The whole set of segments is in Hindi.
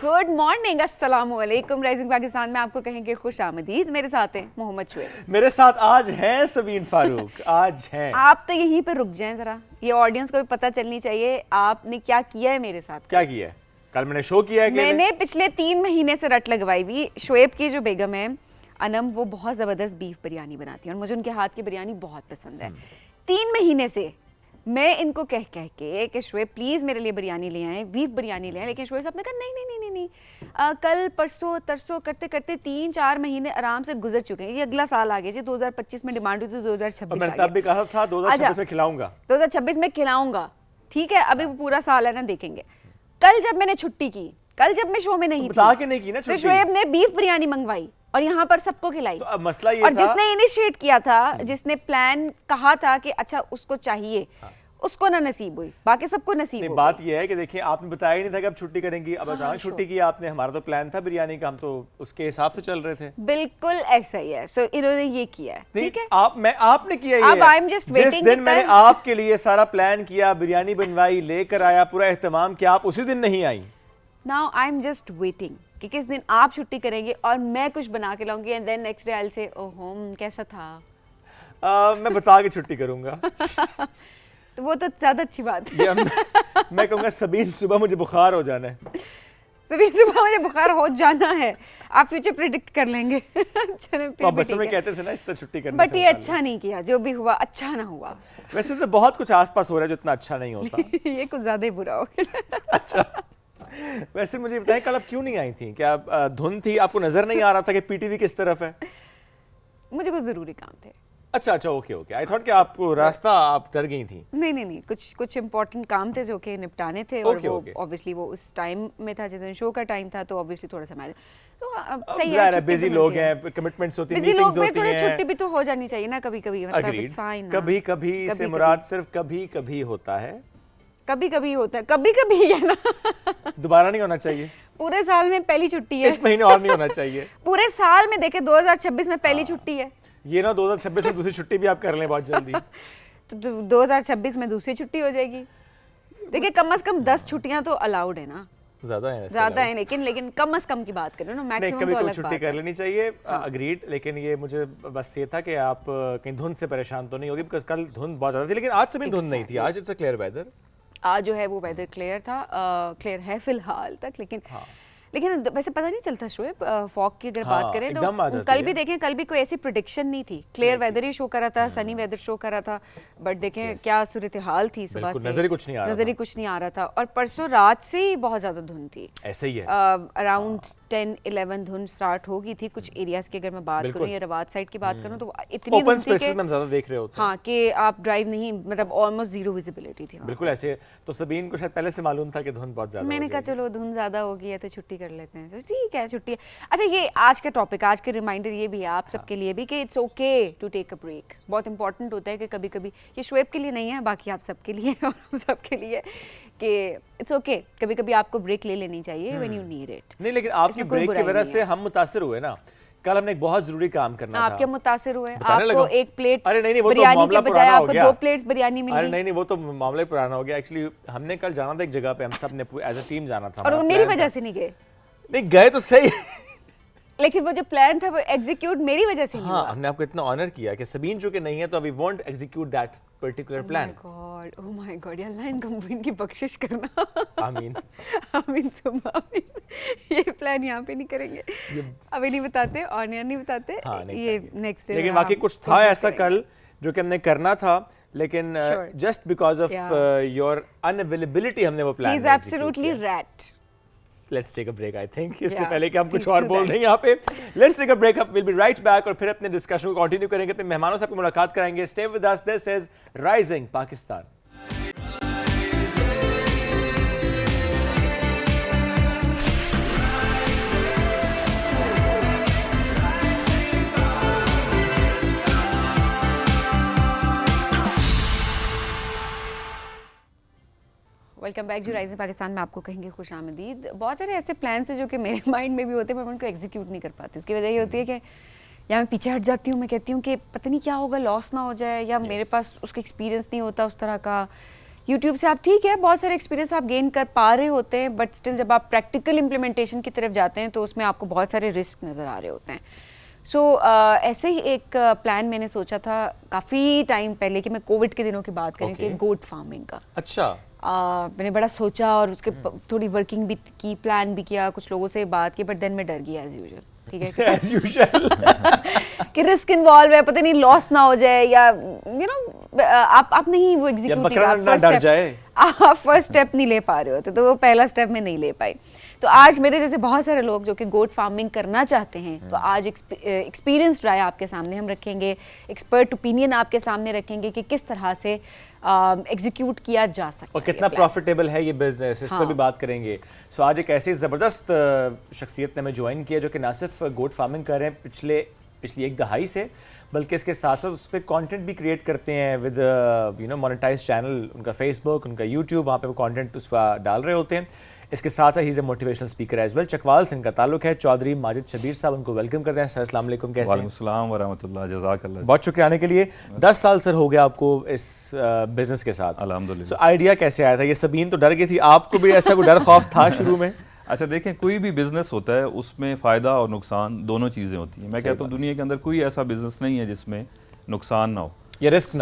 गुड मॉर्निंग, अस्सलाम वालेकुम। राइजिंग पाकिस्तान में आपको कहेंगे खुश आमदीद। मेरे साथ हैं मोहम्मद शुएब। मेरे साथ आज हैं सबीन फारूक। आज हैं आप तो यहीं पे रुक जाएं जरा, ये ऑडियंस को भी पता चलनी चाहिए आपने क्या किया है मेरे साथ। क्या किया है? कल मैंने शो किया है। मैंने पिछले 3 महीने से रट लगवाई हुई। शुएब की जो बेगम है अनम, वो बहुत ज़बरदस्त बीफ बिरयानी बनाती है और मुझे उनके हाथ की बिरयानी बहुत पसंद है। 3 महीने से मैं इनको कह के कि शुएब प्लीज़ मेरे लिए बिरयानी ले आएँ, बीफ बिरयानी ले आएँ, लेकिन शुएब साहब ने कहा नहीं नहीं नहीं नहीं नहीं। कल परसों तरसों करते करते 3-4 महीने आराम से गुजर चुके हैं। ये अगला साल आ गया जी, 2025 में डिमांड हुई थी, 2026 मैंने तब भी कहा था 2026 में खिलाऊंगा, 2026 में खिलाऊंगा। ठीक है, अभी वो पूरा साल है ना, देखेंगे। कल जब मैंने छुट्टी की, कल जब मैं शो में नहीं बता के नहीं की ना तो शुएब ने बीफ बिरयानी मंगवाई और यहाँ पर सबको खिलाई। तो अब मसला ये और था, जिसने इनिशिएट किया था, जिसने प्लान कहा था कि अच्छा उसको चाहिए, उसको ना नसीब हुई, बाकी सबको नसीब हो बात गई। ये है कि देखिए आपने बताया ही नहीं था कि अब छुट्टी करेंगी, अब अचानक छुट्टी की आपने। हमारा तो प्लान था बिरयानी का, हम तो उसके हिसाब से चल रहे थे। बिल्कुल ऐसा ही है। सो इन्होंने ये किया है, ठीक है। आपने किया ये अब I'm just जिस waiting दिन कि मैंने कल- आपके लिए सारा प्लान किया, बिरयानी बनवाई, लेकर आया, पूरा एहतमाम किया, आप उसी दिन नहीं आई। Now I am just waiting कि किस दिन आप छुट्टी करेंगे और मैं कुछ बना के लाऊंगी and then next day I will say ओहो कैसा था। मैं बता के छुट्टी करूंगा। तो वो तो ज्यादा अच्छी बात है। मैं कहूँगा सबीन सुबह मुझे बुखार हो जाना है। सुबह मुझे बुखार हो जाना है, आप फ्यूचर प्रिडिक्ट कर लेंगे। चलो तो आप बचपन में कहते थे ना इस तरह छुट्टी करने बट ये अच्छा नहीं किया, जो भी हुआ अच्छा ना हुआ। वैसे तो बहुत कुछ आसपास हो रहा है जो इतना अच्छा नहीं होता। ये कुछ ज्यादा ही बुरा हो गया। अच्छा, वैसे मुझे बताएं कल आप क्यों नहीं आई थी? क्या धुंध थी? आपको नजर नहीं आ रहा था कि पीटीवी किस तरफ है? मुझे कुछ जरूरी काम थे। अच्छा, ओके। आई थॉट कि आपको रास्ता आप डर गई थी। नहीं, कुछ इंपॉर्टेंट काम थे जो कि निपटाने थे और वो ऑब्वियसली वो उस टाइम में था, जिस दिन शो का टाइम था, तो ऑब्वियसली थोड़ा सा मैच तो सही है। बिजी लोग हैं, कमिटमेंट होती हैं, मीटिंग्स होती हैं, थोड़ी छुट्टी भी तो हो जानी चाहिए ना कभी-कभी। मतलब इट्स फाइन। कभी-कभी से मुराद सिर्फ कभी-कभी होता है। कभी-कभी होता है, कभी-कभी है ना। दोबारा नहीं होना चाहिए। पूरे साल में पहली छुट्टी है, इस महीने और नहीं होना चाहिए। पूरे साल में देखे 2026 में पहली छुट्टी है। ये ना 2026 में दूसरी छुट्टी भी आप कर लें बहुत जल्दी। तो 2026 में दूसरी छुट्टी हो जाएगी। देखिए कम से कम 10 छुट्टियां तो अलाउड है ना। ज्यादा है लेकिन कम से कम की बात करें ना, मैक्सिमम तो अलग बात है। छुट्टी कर लेनी चाहिए, अग्रीड। लेकिन ये मुझे बस ये था कि आप कहीं धुंध से परेशान तो नहीं होगी, बिकॉज़ कल धुंध बहुत ज्यादा थी, लेकिन आज से भी धुंध नहीं थी। आज इट्स अ क्लियर वेदर। आज जो है वो वेदर क्लियर था, क्लियर है फिलहाल तक। लेकिन वैसे पता नहीं चलता शुएब, फॉग की अगर बात करें तो कल भी देखें, कल भी कोई ऐसी प्रेडिक्शन नहीं थी। क्लियर वेदर ही शो कर रहा था, सनी वेदर शो कर रहा था, बट देखें क्या सूरत हाल थी सुबह से, नजर ही कुछ नहीं आ रहा था। और परसों रात से ही बहुत ज्यादा धुंध थी। ऐसे ही है, अराउंड 10-11 धुंध स्टार्ट हो गई थी कुछ एरियाज की। अगर मैं बात करूं या रवात साइड की बात करूं तो इतनी ओपन स्पेसेस में हम ज्यादा देख रहे होते हैं। हाँ, कि आप ड्राइव नहीं, मतलब ऑलमोस्ट जीरो विजिबिलिटी थी। बिल्कुल ऐसे। तो सबीन को शायद पहले से मालूम था कि धुंध बहुत ज्यादा। मैंने कहा चलो धुंध ज्यादा हो गई है तो छुट्टी कर लेते हैं, तो ठीक है छुट्टी है। अच्छा, ये आज का टॉपिक, आज के रिमाइंडर ये भी है आप सबके लिए भी कि it's okay to take a break. बहुत इंपॉर्टेंट होता है कि कभी कभी, ये शुएब के लिए नहीं है, बाकी आप सबके लिए और हम सबके लिए, कि इट्स ओके कभी कभी आपको ब्रेक ले लेनी चाहिए व्हेन यू नीड इट। नहीं, लेकिन आपकी ब्रेक की वजह से हम मुतासिर हुए ना। कल हमने एक बहुत जरूरी काम करना था। आप क्या मुतासिर हुए? आपको एक प्लेट नहीं, वो बिरयानी तो मामला के बजाय आपको 2 प्लेट्स बिरयानी मिली। अरे नहीं, वो तो मामला पुराना हो गया। एक्चुअली हमने कल जाना था एक जगह पे, हम सब ने एज अ टीम जाना था, और वो मेरी वजह से नहीं गए। नहीं गए तो सही, लेकिन वो जो प्लान था वो एग्जीक्यूट मेरी वजह से नहीं हुआ। हमने आपको इतना ऑनर किया कि सबीन जो कि नहीं है तो we won't execute that particular plan. Oh my god, या अल्लाह इनको इनकी बख्शिश करना। आमीन आमीन सुम्मा आमीन। ये प्लान यहाँ पे नहीं करेंगे, अभी नहीं बताते, ऑनियर नहीं बताते। ये नेक्स्ट डे। लेकिन बाकी कुछ था ऐसा कल जो कि हमने करना था, लेकिन just because of your unavailability हमने वो plan. He is absolutely rat. Let's take a break, I think. इससे पहले कि हम कुछ और बोल दें यहाँ पे, let's take a break. We'll be right back और फिर अपने डिस्कशन को कंटिन्यू करेंगे, अपने मेहमानों से आपकी मुलाकात कराएंगे. Stay with us. This is Rising Pakistan. Welcome back जी राइजिंग पाकिस्तान में आपको कहेंगे खुश आमदीद। बहुत सारे ऐसे प्लान्स हैं जो कि मेरे माइंड में भी होते हैं, मैं उनको एग्जीक्यूट नहीं कर पाती। उसकी वजह ये होती है कि या मैं पीछे हट जाती हूँ, मैं कहती हूँ कि पता नहीं क्या होगा, लॉस ना हो जाए, या मेरे पास उसका एक्सपीरियंस नहीं होता उस तरह का, यूट्यूब से आप ठीक है बहुत सारे एक्सपीरियंस आप गेन कर पा रहे होते हैं, बट स्टिल जब आप प्रैक्टिकल इम्प्लीमेंटेशन की तरफ जाते हैं तो उसमें आपको बहुत सारे रिस्क नज़र आ रहे होते हैं. सो ऐसे ही एक प्लान मैंने सोचा था काफ़ी टाइम पहले कि मैं कोविड के दिनों की बात करें कि गोट फार्मिंग का. अच्छा. मैंने बड़ा सोचा और उसके थोड़ी वर्किंग भी की, प्लान भी किया, कुछ लोगों से बात की, बट देन मैं डर गया एज यूजुअल. ठीक है, एज यूजुअल कि रिस्क इन्वॉल्व है, पता नहीं लॉस ना हो जाए या यू नो आप नहीं वो एग्जीक्यूट आप फर्स्ट स्टेप नहीं ले पा रहे होते, तो वो पहला स्टेप मैं नहीं ले पाई. तो आज मेरे जैसे बहुत सारे लोग जो कि गोट फार्मिंग करना चाहते हैं, तो आज एक्सपीरियंस राय आपके सामने हम रखेंगे, एक्सपर्ट ओपिनियन आपके सामने रखेंगे कि किस तरह से एग्जीक्यूट किया जा सकता है और कितना प्रॉफिटेबल है ये बिजनेस, इस पर भी बात करेंगे. सो आज एक ऐसी ज़बरदस्त शख्सियत ने हमें ज्वाइन किया जो कि ना सिर्फ गोट फार्मिंग कर रहे हैं पिछली एक दहाई से, बल्कि इसके साथ साथ उस पर कॉन्टेंट भी क्रिएट करते हैं with you know monetize channel, उनका फेसबुक, उनका यूट्यूब, वहाँ पे वो कॉन्टेंट उस पर डाल रहे होते हैं. इसके साथ साथ ही is a motivational speaker as well. Chakwal से इनका ताल्लुक है. चौधरी माजिद शबीर साहब, उनको वेलकम करते हैं. सर अस्सलाम वालेकुम, कैसे हैं? वालेकुम सलाम व रहमतुल्लाह, जज़ाकल्लाह. बहुत शुक्रिया आने के लिए. 10 साल सर हो गया आपको इस बिजनेस के साथ. अल्हम्दुलिल्लाह. सो आइडिया कैसे आया था? ये सबीन तो डर गई थी, आपको भी ऐसा कोई डर खौफ था शुरू में? अच्छा देखें, कोई भी बिजनेस होता है उसमें फ़ायदा और नुकसान दोनों चीज़ें होती हैं. मैं कहता हूँ दुनिया के अंदर कोई ऐसा बिजनेस नहीं है जिसमें नुकसान ना हो या रिस्क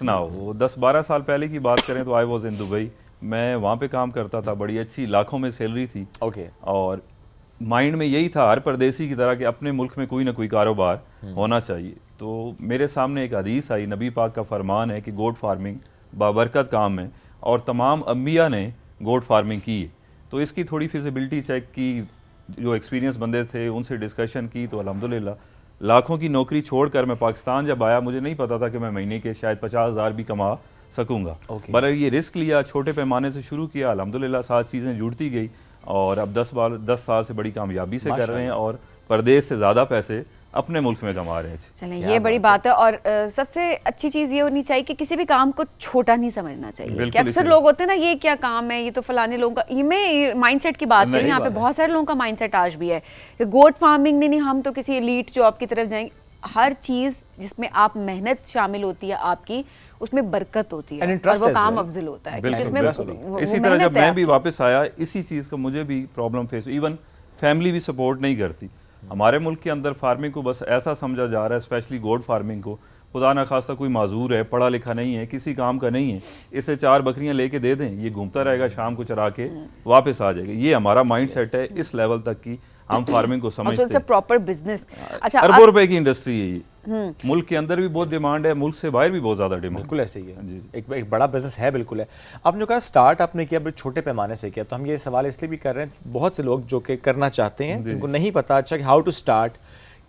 ना हो. 10-12 साल पहले की बात करें तो आई वॉज इन दुबई. मैं वहाँ पे काम करता था, बड़ी अच्छी लाखों में सैलरी थी. ओके. और माइंड में यही था हर परदेसी की तरह कि अपने मुल्क में कोई ना कोई कारोबार होना चाहिए. तो मेरे सामने एक हदीस आई, नबी पाक का फरमान है कि गोट फार्मिंग बाबरकत काम है और तमाम अम्बिया ने गोट फार्मिंग की है. तो इसकी थोड़ी फिजिबिलिटी चेक की, जो एक्सपीरियंस बंदे थे उनसे डिस्कशन की, तो अल्हम्दुलिल्लाह लाखों की नौकरी छोड़कर मैं पाकिस्तान जब आया, मुझे नहीं पता था कि मैं महीने के शायद 50,000 भी कमा सकूंगा. पर ये रिस्क लिया, छोटे पैमाने से शुरू किया, अल्हम्दुलिल्लाह साथ चीज़ें जुड़ती गई और अब 10 साल से बड़ी कामयाबी से कर रहे हैं और परदेश से ज़्यादा पैसे अपने मुल्क में कमा रहे हैं. चलें, ये बड़ी बात है. और सबसे अच्छी चीज़ ये होनी चाहिए कि किसी भी काम को छोटा नहीं समझना चाहिए. कि अक्सर लोग होते हैं ना, ये क्या काम है, ये तो फलाने लोगों का, ये मैं माइंडसेट की बात करूँ, यहाँ पे बहुत सारे लोगों का माइंडसेट आज भी है कि गोट फार्मिंग नहीं, हम तो किसी एलीट जॉब की तरफ जाएंगे. हर चीज़ जिसमें आप मेहनत शामिल होती है आपकी, उसमें बरकत होती है और वो काम अफजल होता है. इसी तरह जब मैं भी वापस आया, इसी चीज़ का मुझे भी प्रॉब्लम फेस, इवन फैमिली भी सपोर्ट नहीं करती. हमारे मुल्क के अंदर फार्मिंग को बस ऐसा समझा जा रहा है, स्पेशली गोट फार्मिंग को, खुदा ना खास्ता कोई माजूर है, पढ़ा लिखा नहीं है, किसी काम का नहीं है, इसे 4 बकरियां लेके दे दें, ये घूमता रहेगा, शाम को चरा के वापस आ जाएगा. ये हमारा माइंड सेट है. इस लेवल तक की हम फार्मिंग को समझते हैं. Proper business. अच्छा, अरबों रुपए की इंडस्ट्री है ये. मुल्क के अंदर भी बहुत डिमांड है, मुल्क से बाहर भी बहुत ज़्यादा डिमांड. बिल्कुल ऐसे ही है जी. एक बड़ा बिजनेस है, बिल्कुल है. आपने कहा स्टार्ट आपने किया बड़े छोटे पैमाने से किया, तो हम ये सवाल इसलिए भी कर रहे हैं, बहुत से लोग जो कि करना चाहते हैं उनको नहीं पता अच्छा कि हाउ टू स्टार्ट,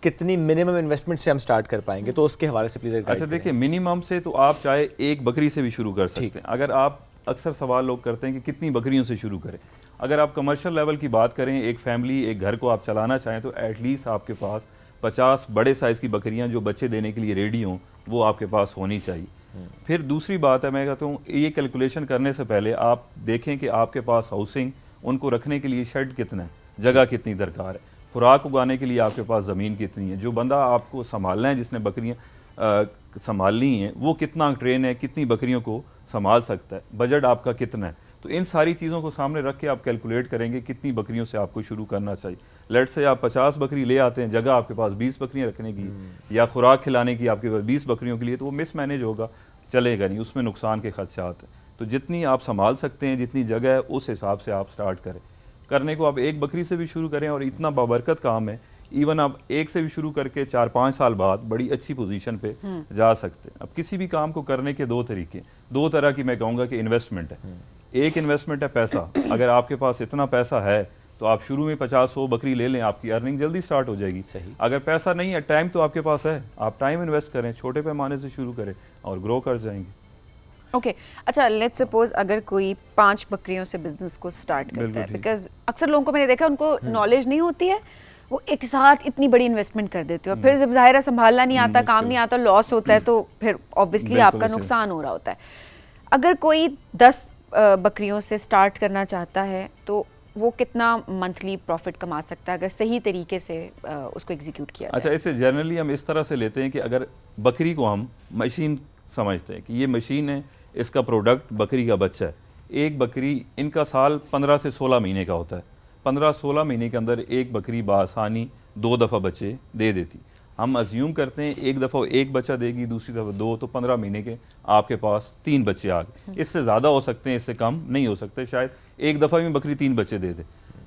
कितनी मिनिमम इन्वेस्टमेंट से हम स्टार्ट कर पाएंगे, तो उसके हवाले से प्लीज. अच्छा देखिए, मिनिमम से तो आप चाहे एक बकरी से भी शुरू कर सकते हैं. अगर आप, अक्सर सवाल लोग करते हैं कि कितनी बकरियों से शुरू करें. अगर आप कमर्शियल लेवल की बात करें, एक फैमिली, एक घर को आप चलाना चाहें, तो एटलीस्ट आपके पास 50 बड़े साइज़ की बकरियां जो बच्चे देने के लिए रेडी हों, वो आपके पास होनी चाहिए. फिर दूसरी बात है, मैं कहता हूँ ये कैलकुलेशन करने से पहले आप देखें कि आपके पास हाउसिंग, उनको रखने के लिए शेड कितना है, जगह कितनी दरकार है, खुराक उगाने के लिए आपके पास ज़मीन कितनी है, जो बंदा आपको संभालना है, जिसने बकरियाँ संभालनी हैं, वो कितना ट्रेन है, कितनी बकरियों को संभाल सकता है, बजट आपका कितना है. तो इन सारी चीज़ों को सामने रख के आप कैलकुलेट करेंगे कितनी बकरियों से आपको शुरू करना चाहिए. लेट से आप 50 बकरी ले आते हैं, जगह आपके पास 20 बकरियां रखने की या खुराक खिलाने की आपके पास 20 बकरियों के लिए, तो वो मिसमैनेज होगा, चलेगा नहीं, उसमें नुकसान के खदशात हैं. तो जितनी आप संभाल सकते हैं, जितनी जगह है, उस हिसाब से आप स्टार्ट करें. करने को आप एक बकरी से भी शुरू करें और इतना बाबरकत काम है, इवन आप एक से भी शुरू करके 4-5 साल बाद बड़ी अच्छी पोजीशन पे जा सकते हैं. अब किसी भी काम को करने के 2 तरीके, 2 तरह की मैं कहूँगा कि इन्वेस्टमेंट है. एक इन्वेस्टमेंट है पैसा. अगर आपके पास इतना पैसा है तो आप शुरू में 50-100 बकरी ले लें, आपकी अर्निंग जल्दी स्टार्ट हो जाएगी. सही. अगर पैसा नहीं है, टाइम तो आपके पास है, आप टाइम इन्वेस्ट करें, छोटे पैमाने से शुरू करें और ग्रो कर जाएंगे. ओके. अच्छा, लेट्स सपोज अगर कोई 5 बकरियों से बिजनेस को स्टार्ट करता है, बिकॉज अक्सर लोगों को मैंने देखा उनको नॉलेज नहीं होती है, वो एक साथ इतनी बड़ी इन्वेस्टमेंट कर देते हो, फिर जब ज़ाहिर है संभालना नहीं आता, काम नहीं आता, लॉस होता है, तो फिर ऑब्वियसली आपका नुकसान हो रहा होता है. अगर कोई 10 बकरियों से स्टार्ट करना चाहता है तो वो कितना मंथली प्रॉफिट कमा सकता है अगर सही तरीके से उसको एग्जीक्यूट किया जाए? अच्छा, इसे जनरली हम इस तरह से लेते हैं कि अगर बकरी को हम मशीन समझते हैं कि ये मशीन है, इसका प्रोडक्ट बकरी का बच्चा है। एक बकरी, इनका साल 15 से 16 महीने का होता है। 15-16 महीने के अंदर एक बकरी बासानी 2 दफ़ा बच्चे दे देती। हम अज्यूम करते हैं एक दफ़ा एक बच्चा देगी, दूसरी दफ़ा 2, तो 15 महीने के आपके पास 3 बच्चे आ गए। इससे ज़्यादा हो सकते हैं, इससे कम नहीं हो सकते। शायद एक दफ़ा में बकरी 3 बच्चे दे दे।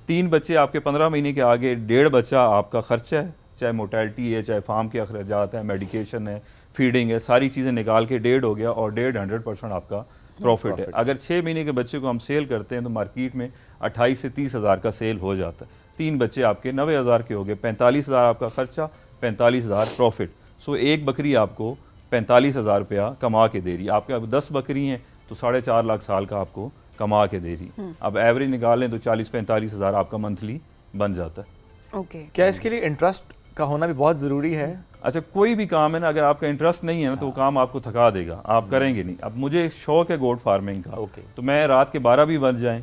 3 बच्चे आपके 15 महीने के आगे, 1.5 बच्चा आपका खर्चा है, चाहे मोर्टेलिटी है, चाहे फार्म के अखराजात हैं, मेडिकेशन है, फीडिंग है, सारी चीज़ें निकाल के 1.5 हो गया, और 150% आपका प्रॉफिट है। अगर 6 महीने के बच्चे को हम सेल करते हैं तो मार्केट में 28 से 30 हज़ार का सेल हो जाता है। 3 बच्चे आपके 90 हज़ार के हो गए, 45 हज़ार आपका खर्चा, 45 हज़ार प्रॉफिट। सो एक बकरी आपको 45 हज़ार रुपया कमा के दे रही है। आपके अब 10 बकरी हैं तो 4.5 लाख साल का आपको कमा के दे रही। अब एवरेज निकालें तो 40-45 हज़ार आपका मंथली बन जाता है। ओके। क्या इसके लिए इंटरेस्ट का होना भी बहुत ज़रूरी है? अच्छा, कोई भी काम है ना, अगर आपका इंटरेस्ट नहीं है ना तो वो काम आपको थका देगा, आप करेंगे नहीं। अब मुझे शौक है गोट फार्मिंग का, तो मैं रात के 12 भी बज जाएं,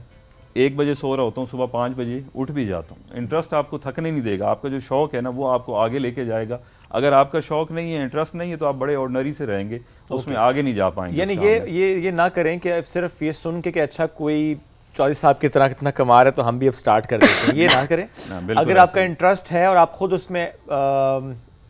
1 बजे सो रहा होता हूँ, सुबह 5 बजे उठ भी जाता हूँ। इंटरेस्ट आपको थकने नहीं देगा, आपका जो शौक है ना वो आपको आगे लेके जाएगा। अगर आपका शौक नहीं है, इंटरेस्ट नहीं है, तो आप बड़े ऑर्डनरी से रहेंगे, उसमें आगे नहीं जा पाएंगे। यानी ये ना करें कि सिर्फ ये सुन के कि अच्छा कोई चौधरी साहब की तरह कितना कमा रहे हैं तो हम भी अब स्टार्ट कर देते हैं, ये ना करें। अगर आपका इंटरेस्ट है और आप खुद उसमें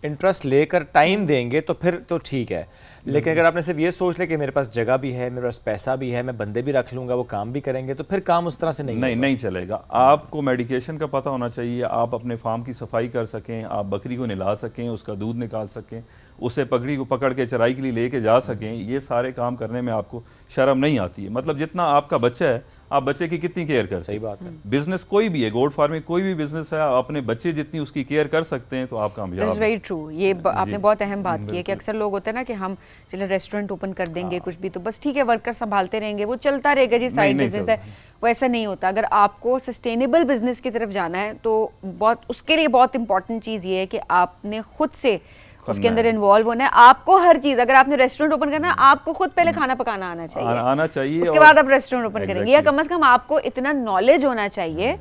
इंटरेस्ट लेकर टाइम देंगे तो फिर तो ठीक है। लेकिन अगर आपने सिर्फ ये सोच ले कि मेरे पास जगह भी है, मेरे पास पैसा भी है, मैं बंदे भी रख लूंगा, वो काम भी करेंगे, तो फिर काम उस तरह से नहीं चलेगा। आपको मेडिकेशन का पता होना चाहिए, आप अपने फार्म की सफाई कर सकें, आप बकरी को नहला सकें, उसका दूध निकाल सकें, उसे पकड़ी को पकड़ के चराई के लिए लेके जा सकें। ये सारे काम करने में आपको शर्म नहीं आती है। मतलब जितना आपका बच्चा है, आप बच्चे की कितनी केयर कर सकते हैं। सही बात है। बिजनेस कोई भी है, गोट फार्मिंग कोई भी बिजनेस है, आप अपने बच्चे जितनी उसकी केयर कर सकते हैं तो आप कामयाब हैं। Very true. ये आपने बहुत अहम बात की है कि अक्सर लोग होते हैं ना कि हम चलो रेस्टोरेंट ओपन कर देंगे, कुछ भी, तो बस ठीक है, वर्कर संभालते रहेंगे, वो चलता रहेगा जी, साइड बिजनेस है, वो ऐसा नहीं होता। अगर आपको सस्टेनेबल बिजनेस की तरफ जाना है तो बहुत, उसके लिए बहुत इंपॉर्टेंट चीज़ ये है कि आपने खुद से उसके अंदर इन्वॉल्व होना है। आपको हर चीज, अगर आपने रेस्टोरेंट ओपन करना है, आपको खुद पहले खाना पकाना आना चाहिए, उसके बाद आप रेस्टोरेंट ओपन करेंगे, या कम से कम आपको इतना नॉलेज होना चाहिए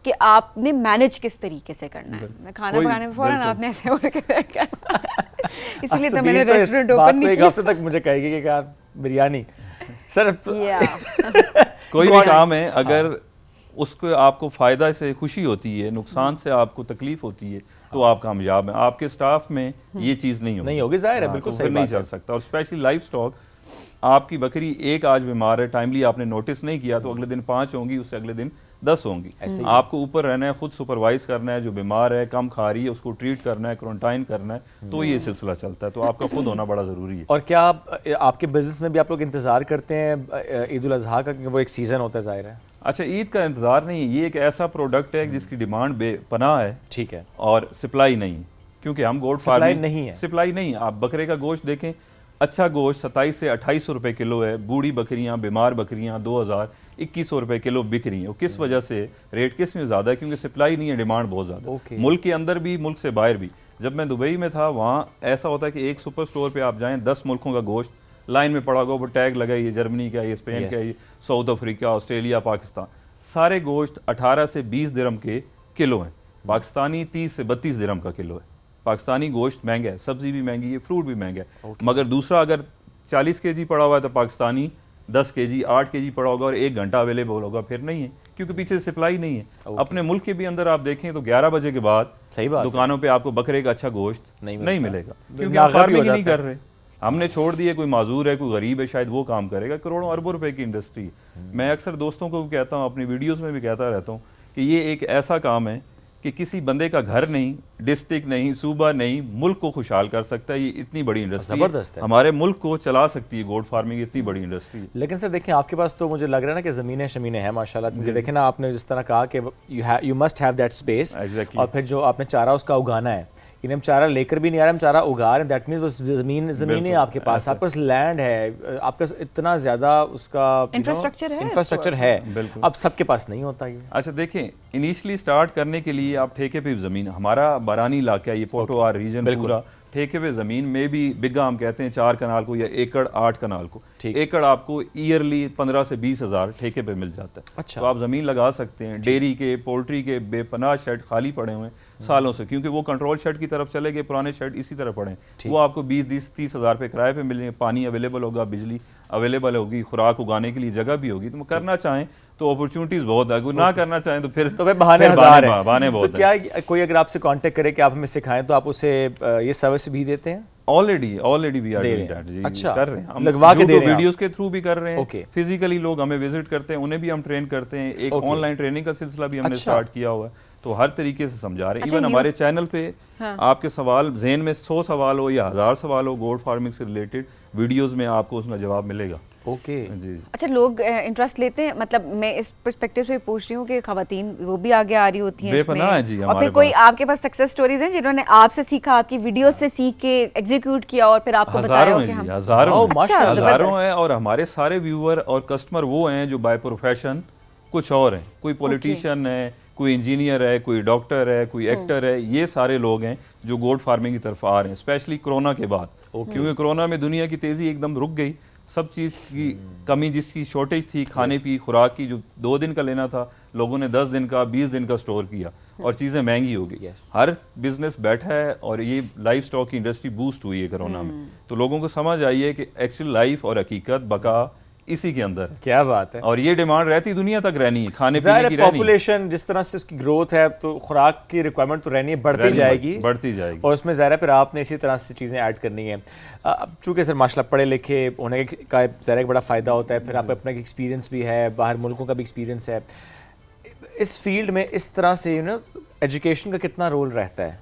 कि आपने मैनेज किस तरीके से करना है। खाना पकाने में फौरन आपने ऐसे बोल के देखा, इसलिए तो मैंने रेस्टोरेंट ओपन नहीं किया। एक हफ्ते तक मुझे कहेगी कि यार बिरयानी सर कोई भी काम है, अगर उसको आपको फ़ायदा से खुशी होती है, नुकसान से आपको तकलीफ होती है, तो आप कामयाब हैं। आपके स्टाफ में ये चीज़ नहीं होगी, जाहिर है, बिल्कुल सही नहीं चल सकता। और स्पेशली लाइफ स्टॉक, आपकी बकरी एक आज बीमार है, टाइमली आपने नोटिस नहीं किया तो अगले दिन 5 होंगी, उससे अगले दिन 10 होंगी। आपको ऊपर रहना है, खुद सुपरवाइज करना है, जो बीमार है, कम खा रही है, उसको ट्रीट करना है, क्वारंटाइन करना है, तो ये सिलसिला चलता है। तो आपका खुद होना बड़ा ज़रूरी है। और क्या आपके बिजनेस में भी आप लोग इंतज़ार करते हैं ईद उल अज़हा का, क्योंकि वो एक सीज़न होता है, ज़ाहिर है? अच्छा, ईद का इंतज़ार नहीं है, ये एक ऐसा प्रोडक्ट है जिसकी डिमांड बेपनाह है, ठीक है, और सप्लाई नहीं है, क्योंकि हम गोट फार्मिंग नहीं है, सप्लाई नहीं है। आप बकरे का गोश्त देखें, अच्छा गोश्त 27 से 2800 रुपये किलो है। बूढ़ी बकरियां, बीमार बकरियां 2000-2100 रुपये किलो बिक रही हैं। किस वजह से रेट किस में ज़्यादा है? क्योंकि सप्लाई नहीं है, डिमांड बहुत ज़्यादा। मुल्क के अंदर भी, मुल्क से बाहर भी। जब मैं दुबई में था, वहाँ ऐसा होता है कि एक सुपर स्टोर पर आप जाएँ, 10 मुल्कों का गोश्त लाइन में पड़ा होगा, वो टैग लगा, ये जर्मनी का, ये स्पेन का, ये साउथ अफ्रीका, ऑस्ट्रेलिया, पाकिस्तान, सारे गोश्त 18 से 20 दिरहम के किलो हैं। पाकिस्तानी 30 से 32 दिरहम का किलो है। पाकिस्तानी गोश्त महंगा है, सब्जी भी महंगी है, फ्रूट भी महंगा है। मगर दूसरा अगर 40 kg पड़ा हुआ है तो पाकिस्तानी 10 kg, 8 kg पड़ा होगा और 1 घंटा अवेलेबल होगा, फिर नहीं है, क्योंकि पीछे सप्लाई नहीं है। अपने मुल्क के भी अंदर आप देखें तो 11 बजे के बाद दुकानों पे आपको बकरे का अच्छा गोश्त नहीं मिलेगा, क्योंकि आप फार्मिंग नहीं कर रहे। हमने छोड़ दिए, कोई माजूर है, कोई गरीब है, शायद वो काम करेगा। करोड़ों अरबों रुपए की इंडस्ट्री। मैं अक्सर दोस्तों को भी कहता हूँ, अपनी वीडियोस में भी कहता रहता हूँ कि ये एक ऐसा काम है कि किसी बंदे का घर नहीं, डिस्ट्रिक्ट नहीं, सूबा नहीं, मुल्क को खुशहाल कर सकता है। ये इतनी बड़ी इंडस्ट्री ज़बरदस्त है, हमारे मुल्क को चला सकती है गोट फार्मिंग, इतनी बड़ी इंडस्ट्री। लेकिन सर देखें, आपके पास तो मुझे लग रहा है ना कि ज़मीनें शमीनें हैं माशाल्लाह। देखें ना, आपने जिस तरह कहा कि you must have that space, और फिर जो आपने चारा उसका उगाना है, इन्हें हम चारा लेकर भी नहीं आ रहे, हम चारा उगा रहे हैं। दैट मीन्स ज़मीनें आपके पास, आपके पास लैंड है, आपका इतना ज़्यादा उसका इंफ्रास्ट्रक्चर है, अब सबके पास नहीं होता ये। अच्छा देखें, इनिशियली स्टार्ट करने के लिए आप ठेके पे ज़मीन, हमारा बारानी इलाका है ये, पोटोआर रीजन पूरा ठेके पे ज़मीन में भी बिग्गा हम कहते हैं 4 कनाल को, या एकड़ 8 कनाल को। एकड़ आपको ईयरली 15 से 20 हज़ार ठेके पे मिल जाता है। अच्छा। तो आप ज़मीन लगा सकते हैं। डेयरी के, पोल्ट्री के बेपनाह शेड खाली पड़े हुए हैं सालों से, क्योंकि वो कंट्रोल शेड की तरफ चले गए, पुराने शेड इसी तरह पड़े हैं। वो आपको 20-30 हज़ार पे किराए पे मिलेंगे, पानी अवेलेबल होगा, बिजली अवेलेबल होगी, खुराक उगाने के लिए जगह भी होगी, तो करना चाहें तो अपॉर्चुनिटीज बहुत है, ना करना चाहें तो फिर बहाने फिर हजार हैं। बहाने तो बहुत क्या कोई अगर आपसे कांटेक्ट करे कि आप हमें सिखाएं तो आप उसे ये सर्विस भी देते हैं? ऑलरेडी वी आर दे डूइंग रहे हैं। दैट जी, अच्छा, कर रहे हैं हम, लगवा के दे रहे हैं वीडियोस के थ्रू भी कर रहे हैं। Okay. फिजिकली लोग हमें विजिट करते हैं, उन्हें भी हम ट्रेन करते हैं। एक Okay. ऑनलाइन ट्रेनिंग का सिलसिला भी हमने अच्छा। स्टार्ट किया हुआ है, तो हर तरीके से समझा रहे हैं। अच्छा, इवन हमारे चैनल पे हाँ। आपके सवाल ज़हन में 100 सवाल हो या 1000 सवाल हो गोट फार्मिंग से रिलेटेड, वीडियोस में आपको उसका जवाब मिलेगा। ओके जी अच्छा, लोग इंटरेस्ट लेते हैं, मतलब मैं इस पर्सपेक्टिव से पूछ रही हूँ कि खवातीन वो भी आगे आ रही होती हैं बेपनाह है जी और हमारे फिर कोई पास। आपके पास सक्सेस स्टोरीज हैं जिन्होंने आपसे सीखा, आपकी वीडियो से सीख के एग्जीक्यूट किया और फिर आपको बताया हजारों हो हैं कि जी, हम हजारों ओह, हैं। माशाअल्लाह। अच्छा, हजारों जबरदस्त। हैं, और हमारे सारे व्यूअर और कस्टमर वो हैं जो बाय प्रोफेशन कुछ और हैं। कोई पॉलिटिशियन है, कोई इंजीनियर है, कोई डॉक्टर है, कोई एक्टर है, ये सारे लोग हैं जो गोट फार्मिंग की तरफ आ रहे हैं, स्पेशली कोरोना के बाद। क्योंकि कोरोना में दुनिया की तेजी एकदम रुक गई, सब चीज़ की कमी, जिसकी शॉर्टेज थी खाने की खुराक की, जो 2 दिन का लेना था लोगों ने 10 दिन का 20 दिन का स्टोर किया और चीज़ें महंगी हो गई। Yes. हर बिजनेस बैठा है और ये लाइफ स्टॉक की इंडस्ट्री बूस्ट हुई है कोरोना में, तो लोगों को समझ आई है कि एक्चुअल लाइफ और हकीकत बका इसी के अंदर है, क्या बात है। और ये डिमांड रहती दुनिया तक रहनी है, खाने ज़ाहिर पीने है की रहनी है, पॉपुलेशन जिस तरह से उसकी ग्रोथ है तो खुराक की रिक्वायरमेंट तो रहनी है, बढ़ती जाएगी बढ़ती जाएगी। और उसमें ज़ाहिर है फिर आपने इसी तरह से चीज़ें ऐड करनी है। अब चूँकि सर माशाल्लाह पढ़े लिखे होने का ज़ाहिर एक बड़ा फ़ायदा होता है, फिर आप अपना एक्सपीरियंस भी है, बाहर मुल्कों का भी एक्सपीरियंस है, इस फील्ड में इस तरह से एजुकेशन का कितना रोल रहता है?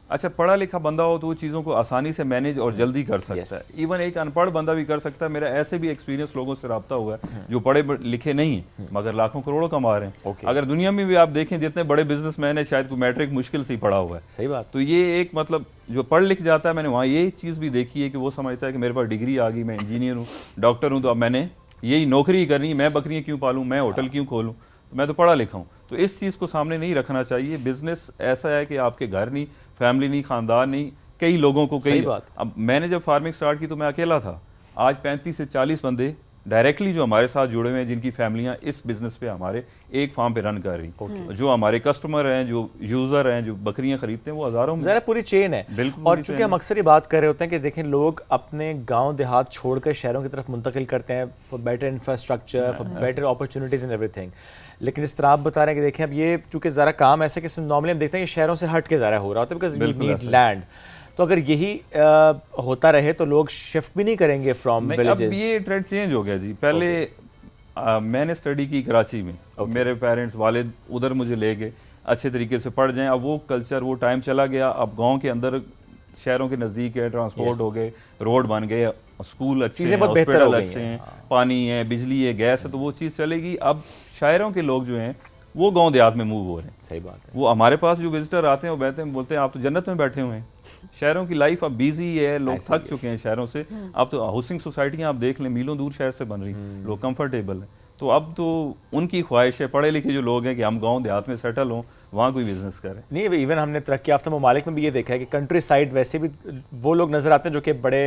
अच्छा, पढ़ा लिखा बंदा हो तो वो चीज़ों को आसानी से मैनेज और जल्दी कर सकता है। इवन एक अनपढ़ बंदा भी कर सकता है। मेरा ऐसे भी एक्सपीरियंस लोगों से रब्ता हुआ है जो पढ़े लिखे नहीं हैं मगर लाखों करोड़ों कमा रहे हैं। अगर दुनिया में भी आप देखें जितने बड़े बिजनेसमैन है शायद कोई मैट्रिक मुश्किल से ही पढ़ा हुआ है। सही बात। तो ये एक मतलब जो पढ़ लिख जाता है, मैंने वहाँ ये चीज़ भी देखी है कि वो समझता है कि मेरे पास डिग्री आ गई, मैं इंजीनियर हूँ, डॉक्टर हूँ, तो अब मैंने यही नौकरी करनी, मैं बकरियाँ क्यों पालूँ, मैं होटल क्यों खोलूँ, तो मैं तो पढ़ा लिखा हूँ। तो इस चीज़ को सामने नहीं रखना चाहिए। बिजनेस ऐसा है कि आपके घर नहीं, फैमिली नहीं, खानदान नहीं, कई लोगों को कई। अब मैंने जब फार्मिंग स्टार्ट की तो मैं अकेला था। आज 35 से 40 बंदे डायरेक्टली जो हमारे साथ जुड़े हुए हैं, जिनकी फैमिलियां इस बिजनेस पे हमारे एक फार्म पे रन कर रही। जो हमारे कस्टमर हैं, जो यूजर हैं, जो बकरियां खरीदते हैं, वो हजारों में। ज़रा पूरी चेन है। बिल्कुल। और चूंकि हम अक्सर ये बात कर रहे होते हैं कि देखें लोग अपने गांव देहात छोड़कर शहरों की तरफ मुंतकिल करते हैं for better infrastructure, for better opportunities in everything. लेकिन इस तरह आप बता रहे हैं कि देखें अब ये चूंकि ज़रा काम ऐसा कि नॉर्मली हम देखते हैं कि शहरों से हट के ज़रा हो रहा होता है बिकॉज यू नीड लैंड। तो अगर यही होता रहे तो लोग शिफ्ट भी नहीं करेंगे फ्रॉम विलेजेस। अब ये ट्रेंड चेंज हो गया जी। पहले मैंने स्टडी की कराची में, मेरे पेरेंट्स वालिद उधर मुझे ले गए अच्छे तरीके से पढ़ जाएं। अब वो कल्चर, वो टाइम चला गया। अब गांव के अंदर शहरों के नज़दीक है, ट्रांसपोर्ट हो गए, रोड बन गए, स्कूल अच्छे हैं, हॉस्पिटल अच्छे हैं, पानी है, बिजली है, गैस है, तो वो चीज़ चलेगी। अब शहरों के लोग जो हैं वो गांव देहात में मूव हो रहे हैं। सही बात है। वो हमारे पास जो विजिटर आते हैं वो बैठते हैं, बोलते हैं आप तो जन्नत में बैठे हुए हैं। शहरों की लाइफ अब बिजी है, लोग थक चुके हैं शहरों से। अब तो हाउसिंग सोसाइटियाँ आप देख लें, मीलों दूर शहर से बन रही, लोग कंफर्टेबल हैं। तो अब तो उनकी ख्वाहिश है, पढ़े लिखे जो लोग हैं, कि हम गांव देहात में सेटल हों, वहाँ कोई बिजनेस करें। नहीं, इवन हमने तरक्की याफ्ता ममालिक में भी ये देखा है कि कंट्री साइड वैसे भी वो लोग नजर आते हैं जो कि बड़े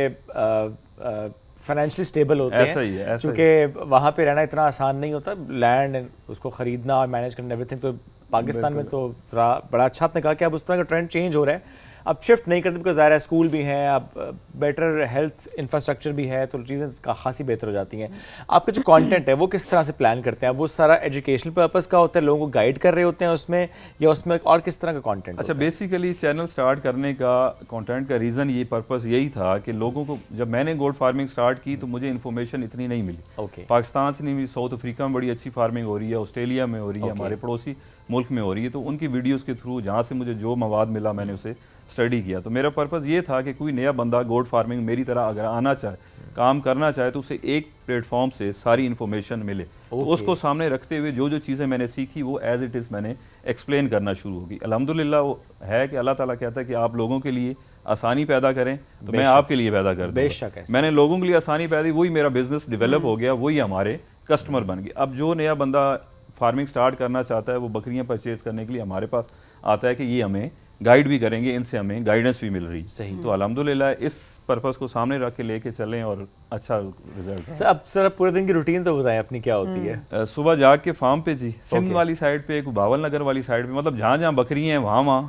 फाइनेंशियली स्टेबल होते हैं। ऐसा ही है, क्योंकि वहाँ पे रहना इतना आसान नहीं होता, लैंड उसको खरीदना और मैनेज करना एवरीथिंग। तो पाकिस्तान में तो बड़ा अच्छा आपने कहा कि अब उस तरह का ट्रेंड चेंज हो रहा है। अब शिफ्ट नहीं करते बिकॉज ज़ाहिर है स्कूल भी हैं, अब बेटर हेल्थ इंफ्रास्ट्रक्चर भी है, तो चीज़ें खासी बेहतर हो जाती हैं। आपका जो कंटेंट है वो किस तरह से प्लान करते हैं? वो सारा एजुकेशनल पर्पस का होता है, लोगों को गाइड कर रहे होते हैं उसमें, या उसमें और किस तरह का कंटेंट? अच्छा, बेसिकली चैनल स्टार्ट करने का कंटेंट का रीज़न, ये पर्पस यही था कि लोगों को, जब मैंने गोट फार्मिंग स्टार्ट की तो मुझे इन्फॉर्मेशन इतनी नहीं मिली। पाकिस्तान से नहीं मिली, साउथ अफ्रीका में बड़ी अच्छी फार्मिंग हो रही है, ऑस्ट्रेलिया में हो रही है, हमारे पड़ोसी मुल्क में हो रही है। तो उनकी वीडियोस के थ्रू जहाँ से मुझे जो मवाद मिला मैंने उसे स्टडी किया। तो मेरा पर्पज़ ये था कि कोई नया बंदा गोट फार्मिंग मेरी तरह अगर आना चाहे, काम करना चाहे, तो उसे एक प्लेटफॉर्म से सारी इन्फॉर्मेशन मिले। तो उसको सामने रखते हुए जो जो चीज़ें मैंने सीखी वो एज इट इज़ मैंने एक्सप्लेन करना शुरू होगी। अल्हम्दुलिल्लाह वो है कि अल्लाह ताला कहता है कि आप लोगों के लिए आसानी पैदा करें तो मैं आपके लिए पैदा कर दूंगा। मैंने लोगों के लिए आसानी पैदा, वही मेरा बिजनेस डेवलप हो गया, वही हमारे कस्टमर बन गए। अब जो नया बंदा फार्मिंग स्टार्ट करना चाहता है वो बकरियां परचेज करने के लिए हमारे पास आता है कि ये हमें गाइड भी करेंगे, इनसे हमें गाइडेंस भी मिल रही है। सही। तो अल्हम्दुलिल्लाह इस पर्पस को सामने रख के लेके चलें और अच्छा रिजल्ट। सर अब पूरे दिन की रूटीन तो बताएं अपनी क्या होती है? सुबह जाग के फार्म पे जी, सिंध वाली साइड पे, बावल नगर वाली साइड पे, मतलब जहाँ जहाँ बकरी हैं वहाँ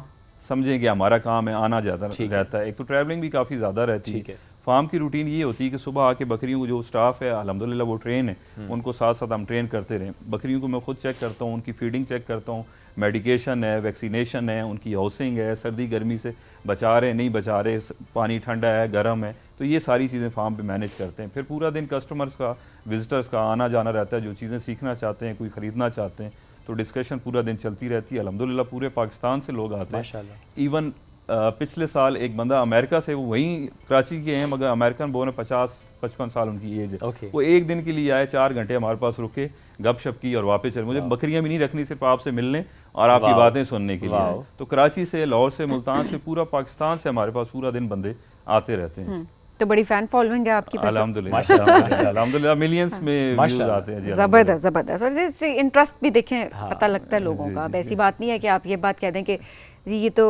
समझें कि हमारा काम है, आना जाता रहता है। एक तो ट्रैवलिंग भी काफ़ी ज़्यादा रहती है, फार्म की रूटीन ये होती है कि सुबह आके बकरियों को जो स्टाफ है अल्हम्दुलिल्लाह वो ट्रेन है, उनको साथ साथ हम ट्रेन करते रहें। बकरियों को मैं खुद चेक करता हूँ, उनकी फीडिंग चेक करता हूँ, मेडिकेशन है, वैक्सीनेशन है, उनकी हाउसिंग है, सर्दी गर्मी से बचा रहे नहीं बचा रहे, पानी ठंडा है गर्म है, तो ये सारी चीज़ें फार्म पे मैनेज करते हैं। फिर पूरा दिन कस्टमर्स का, विजिटर्स का आना जाना रहता है, जो चीज़ें सीखना चाहते हैं, कोई ख़रीदना चाहते हैं, तो डिस्कशन पूरा दिन चलती रहती है। अल्हम्दुलिल्लाह पूरे पाकिस्तान से लोग आते हैं। इवन पिछले साल एक बंदा अमेरिका से, वो वहीं कराची के हैं मगर अमेरिकन बोर्न है, 50-55 साल उनकी एज है, वो एक दिन के लिए आए, 4 घंटे हमारे पास रुके, गपशप की और वापस चले। मुझे बकरियां भी नहीं रखनी, सिर्फ आपसे मिलने और आपकी बातें सुनने के लिए। तो कराची से, लाहौर से, मुल्तान से, पूरा पाकिस्तान से हमारे पास पूरा दिन बंदे आते रहते हैं। तो बड़ी फैन फॉलोइंग है आपकी। अल्हम्दुलिल्लाह मिलियंस में व्यूज आते हैं जी। जबरदस्त जबरदस्त, और इंटरेस्ट भी देखें पता लगता है लोगों का। ऐसी बात नहीं है कि आप ये बात कह दें कि जी ये तो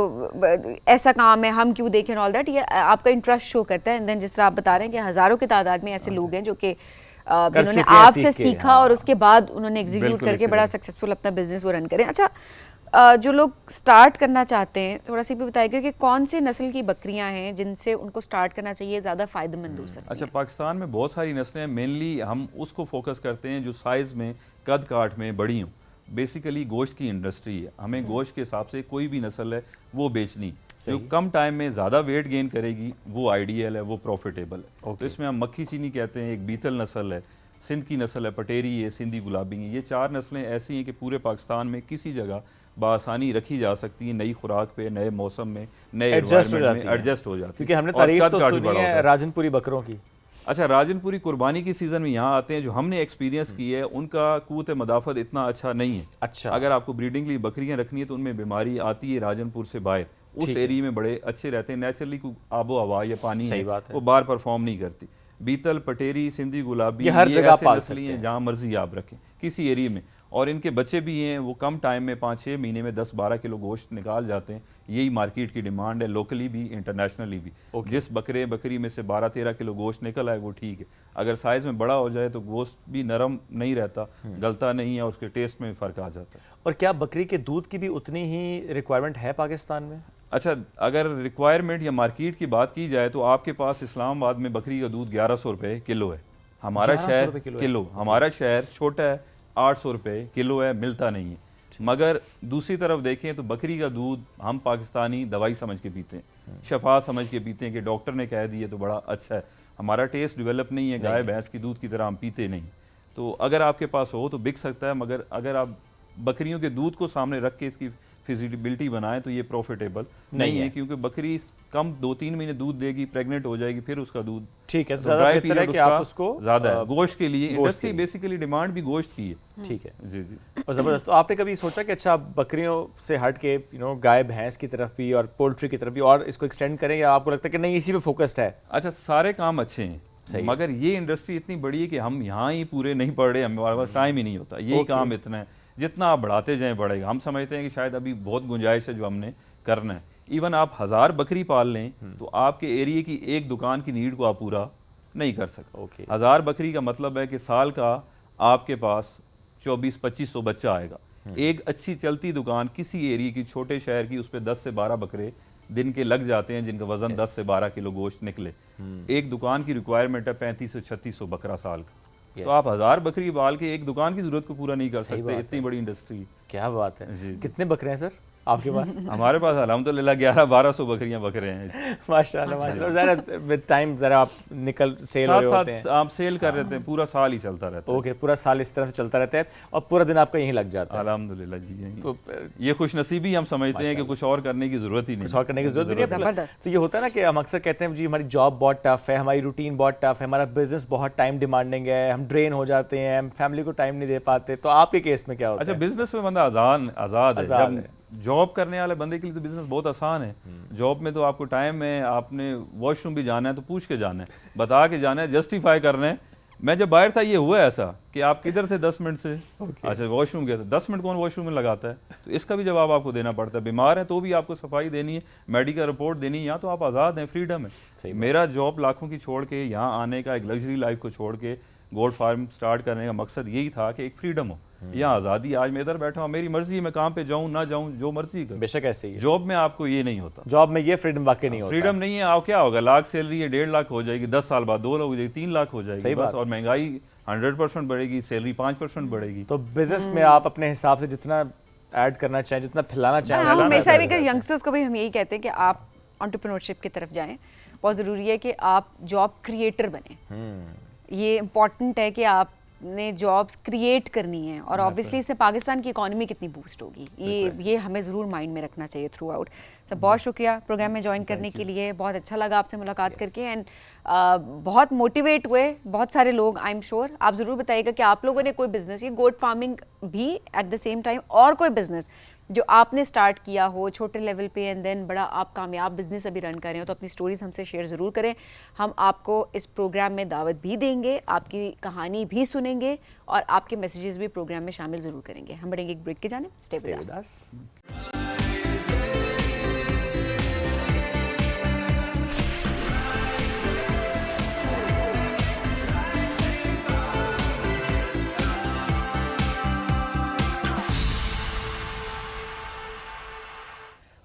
ऐसा काम है, हम क्यों देखें ऑल दैट। ये आपका इंटरेस्ट शो करता है। एंड देन जिस तरह आप बता रहे हैं कि हज़ारों की तादाद में ऐसे लोग हैं जो कि जिन्होंने आपसे सीखा और उसके बाद उन्होंने एग्जीक्यूट करके बड़ा सक्सेसफुल अपना बिजनेस वो रन करें। अच्छा, जो लोग स्टार्ट करना चाहते हैं, थोड़ा सी भी बताइएगा कि कौन सी नस्ल की बकरियां हैं जिनसे उनको स्टार्ट करना चाहिए, ज़्यादा फ़ायदेमंद हो सकती है। अच्छा, पाकिस्तान में बहुत सारी नस्लें हैं, मेनली हम उसको फोकस करते हैं जो साइज़ में, कद काठ में बड़ी हों। बेसिकली गोश्त की इंडस्ट्री है, हमें गोश्त के हिसाब से कोई भी नस्ल है वो बेचनी, जो कम टाइम में ज़्यादा वेट गेन करेगी वो आइडियल है, वो प्रॉफिटेबल है। तो इसमें हम मक्खी चीनी कहते हैं, एक बीतल नस्ल है, सिंध की नस्ल है, पटेरी है, सिंधी गुलाबी है। ये 4 नस्लें ऐसी हैं कि पूरे पाकिस्तान में किसी जगह बासानी रखी जा सकती है, नई खुराक पे, नए मौसम में, नए एडजस्ट हो जाती है। क्योंकि हमने तारीफ तो सुनी है राजनपुरी बकरों की। अच्छा, राजनपुरी कुर्बानी की सीज़न में यहाँ आते हैं, जो हमने एक्सपीरियंस की है उनका क़ुव्वत मदाफ़त इतना अच्छा नहीं है। अच्छा, अगर आपको ब्रीडिंग के लिए बकरियाँ रखनी है तो उनमें बीमारी आती है राजनपुर से बाहर, उस एरिया में बड़े अच्छे रहते हैं, नेचुरली आबो हवा या पानी है वो बाहर परफॉर्म नहीं करती। बीतल, पटेरी, सिंधी गुलाबी, हर जगह पाल सकते हैं, जहाँ मर्जी आप रखें किसी एरिया में। और इनके बच्चे भी हैं, वो कम टाइम में 5-6 महीने में 10-12 किलो गोश्त निकाल जाते हैं। यही मार्केट की डिमांड है, लोकली भी, इंटरनेशनली भी। जिस बकरी में से 12-13 किलो गोश्त निकल आए वो ठीक है। अगर साइज़ में बड़ा हो जाए तो गोश्त भी नरम नहीं रहता, गलता नहीं है, और उसके टेस्ट में फ़र्क आ जाता है। और क्या बकरी के दूध की भी उतनी ही रिक्वायरमेंट है पाकिस्तान में? अच्छा, अगर रिक्वायरमेंट या मार्केट की बात की जाए तो आपके पास इस्लामाबाद में बकरी का दूध 1100 रुपये किलो है। हमारा शहर किलो, हमारा शहर छोटा है, 800 रुपये किलो है, मिलता नहीं है। मगर दूसरी तरफ देखें तो बकरी का दूध हम पाकिस्तानी दवाई समझ के पीते हैं, शफा समझ के पीते हैं कि डॉक्टर ने कह दिया तो बड़ा अच्छा है। हमारा टेस्ट डेवलप नहीं है, गाय भैंस की दूध की तरह हम पीते नहीं। तो अगर आपके पास हो तो बिक सकता है, मगर अगर आप बकरियों के दूध को सामने रख के इसकी फिजिबिलिटी बनाएं तो ये प्रॉफिटेबल नहीं है, क्योंकि बकरी कम 2-3 महीने दूध देगी, प्रेग्नेंट हो जाएगी, फिर उसका दूध ठीक है, ज़्यादा बेहतर है कि आप उसको ज़्यादा है गोश्त के लिए। इंडस्ट्री बेसिकली डिमांड भी गोश्त की है। ठीक है जी जी। और ज़बरदस्त। तो आपने कभी सोचा कि अच्छा बकरियों से हट के गाय भैंस की तरफ भी और पोल्ट्री की तरफ भी और इसको एक्सटेंड करें, या आपको लगता है कि नहीं इसी पे फोकस्ड है? अच्छा, सारे काम अच्छे हैं, मगर ये इंडस्ट्री इतनी बड़ी है कि हम यहाँ ही पूरे नहीं पढ़ रहे, हमारे पास टाइम ही नहीं होता। यही काम इतना है, जितना आप बढ़ाते जाएं बढ़ेगा। हम समझते हैं कि शायद अभी बहुत गुंजाइश है जो हमने करना है। इवन आप 1000 बकरी पाल लें तो आपके एरिया की एक दुकान की नीड को आप पूरा नहीं कर सकते। 1000 बकरी का मतलब है कि साल का आपके पास 2400-2500 बच्चा आएगा। एक अच्छी चलती दुकान किसी एरिया की, छोटे शहर की, उस पर 10 से 12 बकरे दिन के लग जाते हैं, जिनका वजन 10 से 12 किलो गोश्त निकले। एक दुकान की रिक्वायरमेंट है 3500 से 3600 बकरा साल का। तो आप 1000 बकरी पाल के एक दुकान की जरूरत को पूरा नहीं कर सकते, इतनी बड़ी इंडस्ट्री। क्या बात है। कितने बकरे हैं सर आपके पास? हमारे पास अल्हम्दुलिल्लाह 1100-1200 बकरियां बकरे हैं। माशाल्लाह माशाल्लाह। ज़रा विद टाइम ज़रा आप निकल सेल हो रहे होते हैं, आप सेल कर रहे हैं, पूरा साल ही चलता रहता है। ओके, पूरा साल इस तरह से चलता रहता है और पूरा दिन आपका यहीं लग जाता है। अल्हम्दुलिल्लाह जी। तो ये खुशनसीबी हम समझते हैं कि कुछ और करने की जरूरत ही नहीं, कुछ और करने की जरूरत नहीं है। तो ये होता है ना कि हम अक्सर कहते हैं जी हमारी जॉब बहुत टफ है, हमारी रूटीन बहुत टफ है, हमारा बिजनेस बहुत टाइम डिमांडिंग है, हम ड्रेन हो जाते हैं, हम फैमिली को टाइम नहीं दे पाते। तो आपके केस में क्या होता है? अच्छा, बिजनेस में बंदा आज़ाद है। जॉब करने वाले बंदे के लिए तो बिजनेस बहुत आसान है। जॉब में तो आपको टाइम है, आपने वॉशरूम भी जाना है तो पूछ के जाना है, बता के जाना है, जस्टिफाई करना है। मैं जब बाहर था ये हुआ ऐसा कि आप किधर थे 10 मिनट से, अच्छा वॉशरूम गया था, 10 मिनट कौन वॉशरूम में लगाता है? तो इसका भी जवाब आपको देना पड़ता है। बीमार है तो भी आपको सफाई देनी है, मेडिकल रिपोर्ट देनी है। यहाँ तो आप आज़ाद हैं, फ्रीडम है। मेरा जॉब लाखों की छोड़ के यहाँ आने का, एक लग्जरी लाइफ को छोड़ के गोट फार्म स्टार्ट करने का मकसद यही था कि एक फ्रीडम हो, या आज़ादी। आज मैं इधर बैठा हूँ, मेरी मर्जी है, मैं काम पे जाऊँ ना जाऊँ, जो मर्जी करूँ। बेशक ऐसे ही है। जॉब में आपको ये नहीं होता, जॉब में ये फ्रीडम वाकई नहीं होता। फ्रीडम नहीं है। आप क्या होगा, लाख सैलरी है 1.5 लाख हो जाएगी, 10 साल बाद 2 लाख हो जाएगी, 3 लाख हो जाएगी बस। और महंगाई 100% बढ़ेगी, सैलरी 5% बढ़ेगी। तो बिजनेस में आप अपने हिसाब से जितना ऐड करना चाहें, जितना फैलाना चाहें, हम हमेशा भी यंगस्टर्स को भी हम यही कहते हैं कि आप एंटरप्रेन्योरशिप की तरफ जाएं। बहुत ज़रूरी है कि आप जॉब क्रिएटर बने। ये इम्पॉर्टेंट है कि आपने जॉब्स क्रिएट करनी है, और ऑब्वियसली इससे पाकिस्तान की इकोनॉमी कितनी बूस्ट होगी, ये हमें ज़रूर माइंड में रखना चाहिए थ्रू आउट। सब बहुत शुक्रिया प्रोग्राम में ज्वाइन करने के लिए, बहुत अच्छा लगा आपसे मुलाकात करके, एंड बहुत मोटिवेट हुए बहुत सारे लोग। आई एम श्योर आप ज़रूर बताइएगा कि आप लोगों ने कोई बिजनेस, ये गोट फार्मिंग भी एट द सेम टाइम, और कोई बिजनेस जो आपने स्टार्ट किया हो छोटे लेवल पे एंड देन बड़ा आप कामयाब बिजनेस अभी रन कर रहे हो, तो अपनी स्टोरीज हमसे शेयर ज़रूर करें। हम आपको इस प्रोग्राम में दावत भी देंगे, आपकी कहानी भी सुनेंगे, और आपके मैसेजेस भी प्रोग्राम में शामिल ज़रूर करेंगे। हम बढ़ेंगे एक ब्रेक के जाने। Stay with us.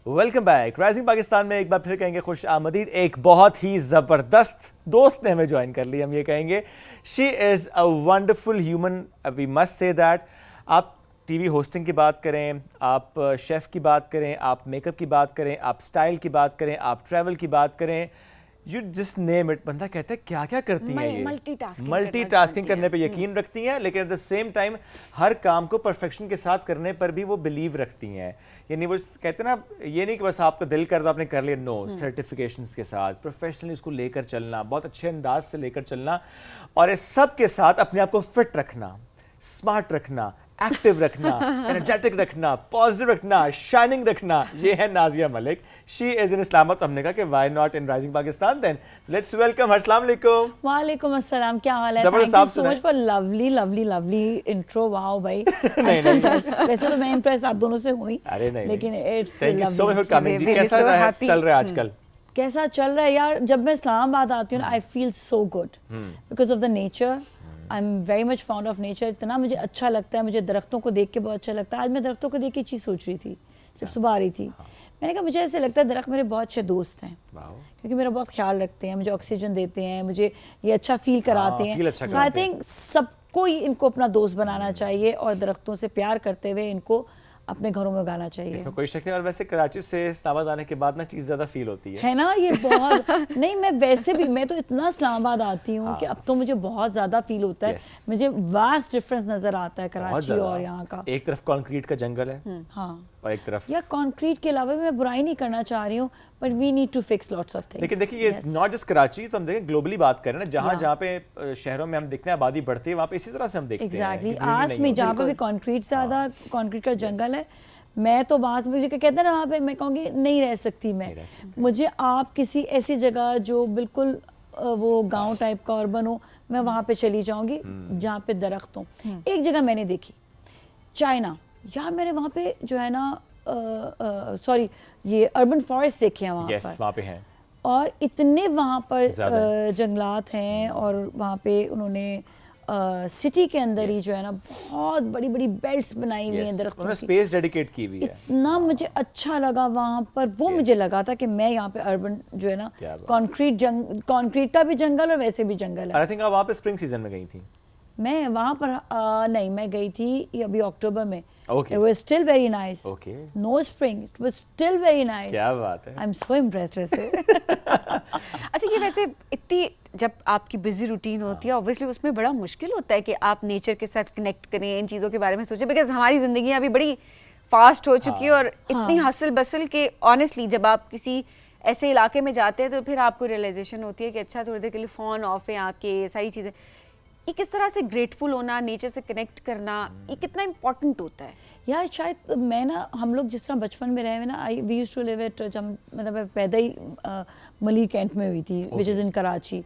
Welcome back. Rising Pakistan में एक बार फिर कहेंगे खुश आमदीद। एक बहुत ही ज़बरदस्त दोस्त ने हमें ज्वाइन कर लिया, हम ये कहेंगे she is a wonderful human, we must say that. आप टीवी होस्टिंग की बात करें, आप शेफ़ की बात करें, आप मेकअप की बात करें, आप स्टाइल की बात करें, आप ट्रैवल की बात करें, यू जस्ट नेम इट। बंदा कहता है क्या क्या करती हैं ये, मल्टीटास्किंग करने पे यकीन रखती हैं, लेकिन एट द सेम टाइम हर काम को परफेक्शन के साथ करने पर भी वो बिलीव रखती हैं। यानी वो कहते हैं ना, ये नहीं कि बस आपका दिल कर दो आपने कर लिया, नो, सर्टिफिकेशंस के साथ प्रोफेशनली उसको लेकर चलना, बहुत अच्छे अंदाज से लेकर चलना, और इस सब के साथ अपने आप को फिट रखना, स्मार्ट रखना, एक्टिव रखना, एनर्जेटिक रखना, पॉजिटिव रखना, शाइनिंग रखना। ये है Nazia Malik. She is in Islamabad. तो हमने कहा कि why not in Rising Pakistan, then let's welcome her. अस्सलाम वालेकुम। वालेकुम अस्सलाम, क्या हाल है? जबरदस्त। Thank you so much for lovely lovely lovely intro. Wow भाई। वैसे तो मैं इंप्रेस आप दोनों से हुई, अरे नहीं, लेकिन it's thank you so much for coming. जी कैसा चल रहा है आजकल? कैसा चल रहा है यार? जब मैं इस्लामाबाद आती हूँ ना, I feel so good because of the nature. I am very much found of nature. इतना मुझे अच्छा लगता है, मुझे दरख्तों को देख के बहुत अच्छा लगता है। आज मैं दरख्तों को देख के चीज़ सोच रही थी जब सुबह आ रही थी। मैंने कहा मुझे ऐसे लगता है दरख्त मेरे बहुत अच्छे दोस्त हैं, क्योंकि मेरा बहुत ख्याल रखते हैं, मुझे ऑक्सीजन देते हैं, मुझे ये अच्छा फील कराते हैं। सो आई थिंक सबको ही इनको अपना दोस्त बनाना चाहिए, और दरख्तों से प्यार करते हुए इनको अपने घरों में उगाना चाहिए। इसमें कोई शक नहीं। और वैसे कराची से इस्लामाबाद आने के बाद ना चीज़ ज़्यादा फील होती है ना, ये बहुत नहीं, मैं वैसे भी, मैं तो इतना इस्लामाबाद आती हूँ कि अब तो मुझे बहुत ज़्यादा फील होता है। मुझे वास्ट डिफरेंस नज़र आता है कराची और यहाँ का। एक तरफ कंक्रीट का जंगल है, हाँ, और एक तरफ या कंक्रीट के अलावा मैं बुराई नहीं करना चाह रही हूँ, but we need to fix lots of things. लेकिन देखिए ये नॉट जस्ट कराची, तो हम देखें ग्लोबली बात करें ना, जहाँ जहाँ पे शहरों में हम देखते हैं आबादी बढ़ती है, वहाँ पे इसी तरह से हम देखते हैं एग्जैक्टली। आज में जहाँ पे भी कंक्रीट ज़्यादा, कंक्रीट का जंगल है, मैं तो वहाँ से मुझे कहते हैं ना, वहाँ पे मैं कहूँगी नहीं रह सकती मैं। मुझे आप किसी ऐसी जगह जो बिल्कुल वो गांव टाइप का अर्बन हो, मैं वहाँ पे चली जाऊँगी जहाँ पे दरख्त हो। एक जगह मैंने देखी, चाइना, यार मैंने वहाँ पे जो है ना सॉरी ये अर्बन फॉरेस्ट देखे हैं वहाँ पे हैं, और इतने वहाँ पर जंगलात हैं, और वहाँ पे उन्होंने सिटी के अंदर ही जो है ना बहुत बड़ी बड़ी बेल्ट्स बनाई हुई हैं दरख्तों की, स्पेस डेडिकेट की हुई है। इतना मुझे अच्छा लगा वहाँ पर। वो मुझे लगा था कि मैं यहाँ पे अर्बन जो है ना, कंक्रीट का भी जंगल और वैसे भी जंगल है। आई थिंक आप वहाँ पे स्प्रिंग सीजन में गई थी? मैं वहाँ पर नहीं, मैं गई थी अभी अक्टूबर में। It was still very nice. Okay. No spring, it was still very nice. क्या बात है? I'm so impressed वैसे। अच्छा, ये वैसे इतनी जब आपकी बिजी रूटीन होती है, ऑब्वियसली उसमें बड़ा मुश्किल होता है कि आप नेचर के साथ कनेक्ट करें, इन चीज़ों के बारे में सोचें, बिकॉज हमारी ज़िंदगी अभी बड़ी फास्ट हो चुकी है, और इतनी हसल बसल के ऑनेस्टली जब आप किसी ऐसे इलाके में जाते हैं तो फिर आपको रियलाइजेशन होती है कि अच्छा थोड़ी देर के लिए फ़ोन ऑफ है आपके, सारी चीज़ें। ये किस तरह से ग्रेटफुल होना, नेचर से कनेक्ट करना, ये कितना इम्पोर्टेंट होता है यार? शायद मैं ना, हम लोग जिस तरह बचपन में रहे हैं ना, we used to live it, जब मतलब मैं पैदा ही मलिक कैंट में हुई थी, विच इज़ इन कराची।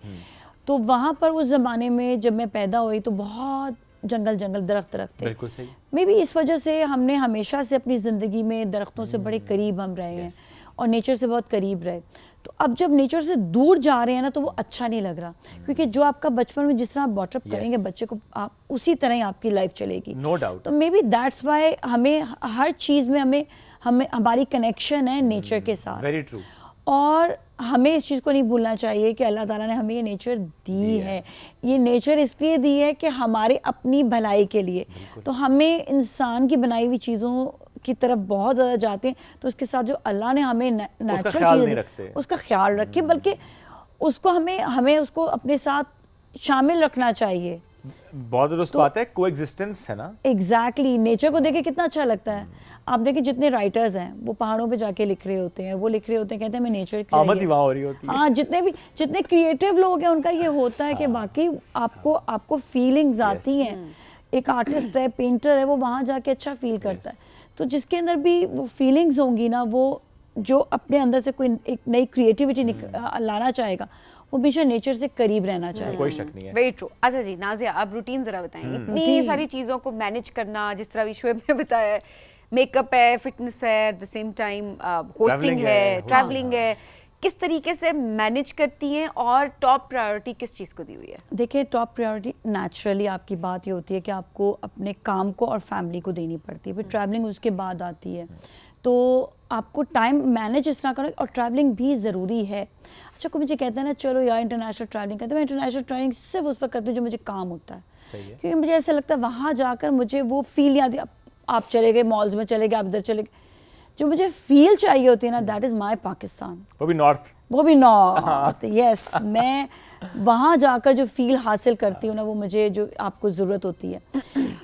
तो वहाँ पर उस ज़माने में जब मैं पैदा हुई तो बहुत जंगल दरख्त थे। बिल्कुल सही। मे बी इस वजह से हमने हमेशा से अपनी ज़िंदगी में दरख्तों से बड़े करीब हम रहे हैं, और नेचर से बहुत करीब रहे। तो अब जब नेचर से दूर जा रहे हैं ना तो वो अच्छा नहीं लग रहा, क्योंकि जो आपका बचपन में जिस तरह आप बॉटअप करेंगे बच्चे को, आप उसी तरह ही आपकी लाइफ चलेगी। No doubt. तो मे बी दैट्स वाई हमें हर चीज़ में हमें हमारी कनेक्शन है नेचर के साथ। Very true. और हमें इस चीज़ को नहीं भूलना चाहिए कि अल्लाह ताला ने हमें ये नेचर दी है। ये नेचर इसलिए दी है कि हमारे अपनी भलाई के लिए। तो हमें इंसान की बनाई हुई चीज़ों की तरफ बहुत ज़्यादा जाते हैं, तो उसके साथ जो अल्लाह ने हमें नेचुरल चीज़ें उसका ख्याल रखे, बल्कि उसको हमें उसको अपने साथ शामिल रखना चाहिए। बहुत दुरुस्त बात है, कोएग्जिस्टेंस है ना। एग्जैक्टली नेचर को देखे कितना अच्छा लगता है। आप देखिए जितने राइटर्स हैं वो पहाड़ों पे जाके लिख रहे होते हैं, वो लिख रहे होते हैं, कहते हैं हमें नेचर आमद ही वहाँ हो रही होती है। हाँ, जितने क्रिएटिव लोग हैं उनका ये होता है कि बाकी आपको फीलिंग्स आती हैं। एक आर्टिस्ट है, पेंटर है, वो वहाँ जाके अच्छा फील करता है। तो जिसके अंदर भी वो फीलिंग्स होंगी ना, वो जो अपने अंदर से कोई एक नई क्रिएटिविटी लाना चाहेगा, वो हमेशा नेचर से करीब रहना चाहिए। कोई शक नहीं है। Very true. अच्छा जी नाजिया, आप रूटीन जरा बताएं। इतनी सारी चीजों को मैनेज करना, जिस तरह शोएब ने बताया है, मेकअप है, फिटनेस है, at the same time hosting है, ट्रैवलिंग है, किस तरीके से मैनेज करती हैं और टॉप प्रायोरिटी किस चीज़ को दी हुई है? देखिए, टॉप प्रायोरिटी नेचुरली आपकी बात ये होती है कि आपको अपने काम को और फैमिली को देनी पड़ती है, फिर ट्रैवलिंग उसके बाद आती है। तो आपको टाइम मैनेज इस तरह करना, और ट्रैवलिंग भी ज़रूरी है। अच्छा, कोई मुझे कहता है ना चलो यार इंटरनेशनल ट्रैवलिंग करते हैं, मैं इंटरनेशनल ट्रैवलिंग सिर्फ उस वक्त करती हूँ जो मुझे काम होता है। सही है। क्योंकि मुझे ऐसा लगता है वहाँ जाकर मुझे वो फील याद, आप चले गए मॉल्स में, चले गए आप इधर चले गए, जो मुझे फील चाहिए होती है ना, दैट इज़ माई पाकिस्तान। वो भी नॉर्थ। यस, मैं वहाँ जाकर जो फील हासिल करती हूँ ना, वो मुझे जो आपको ज़रूरत होती है,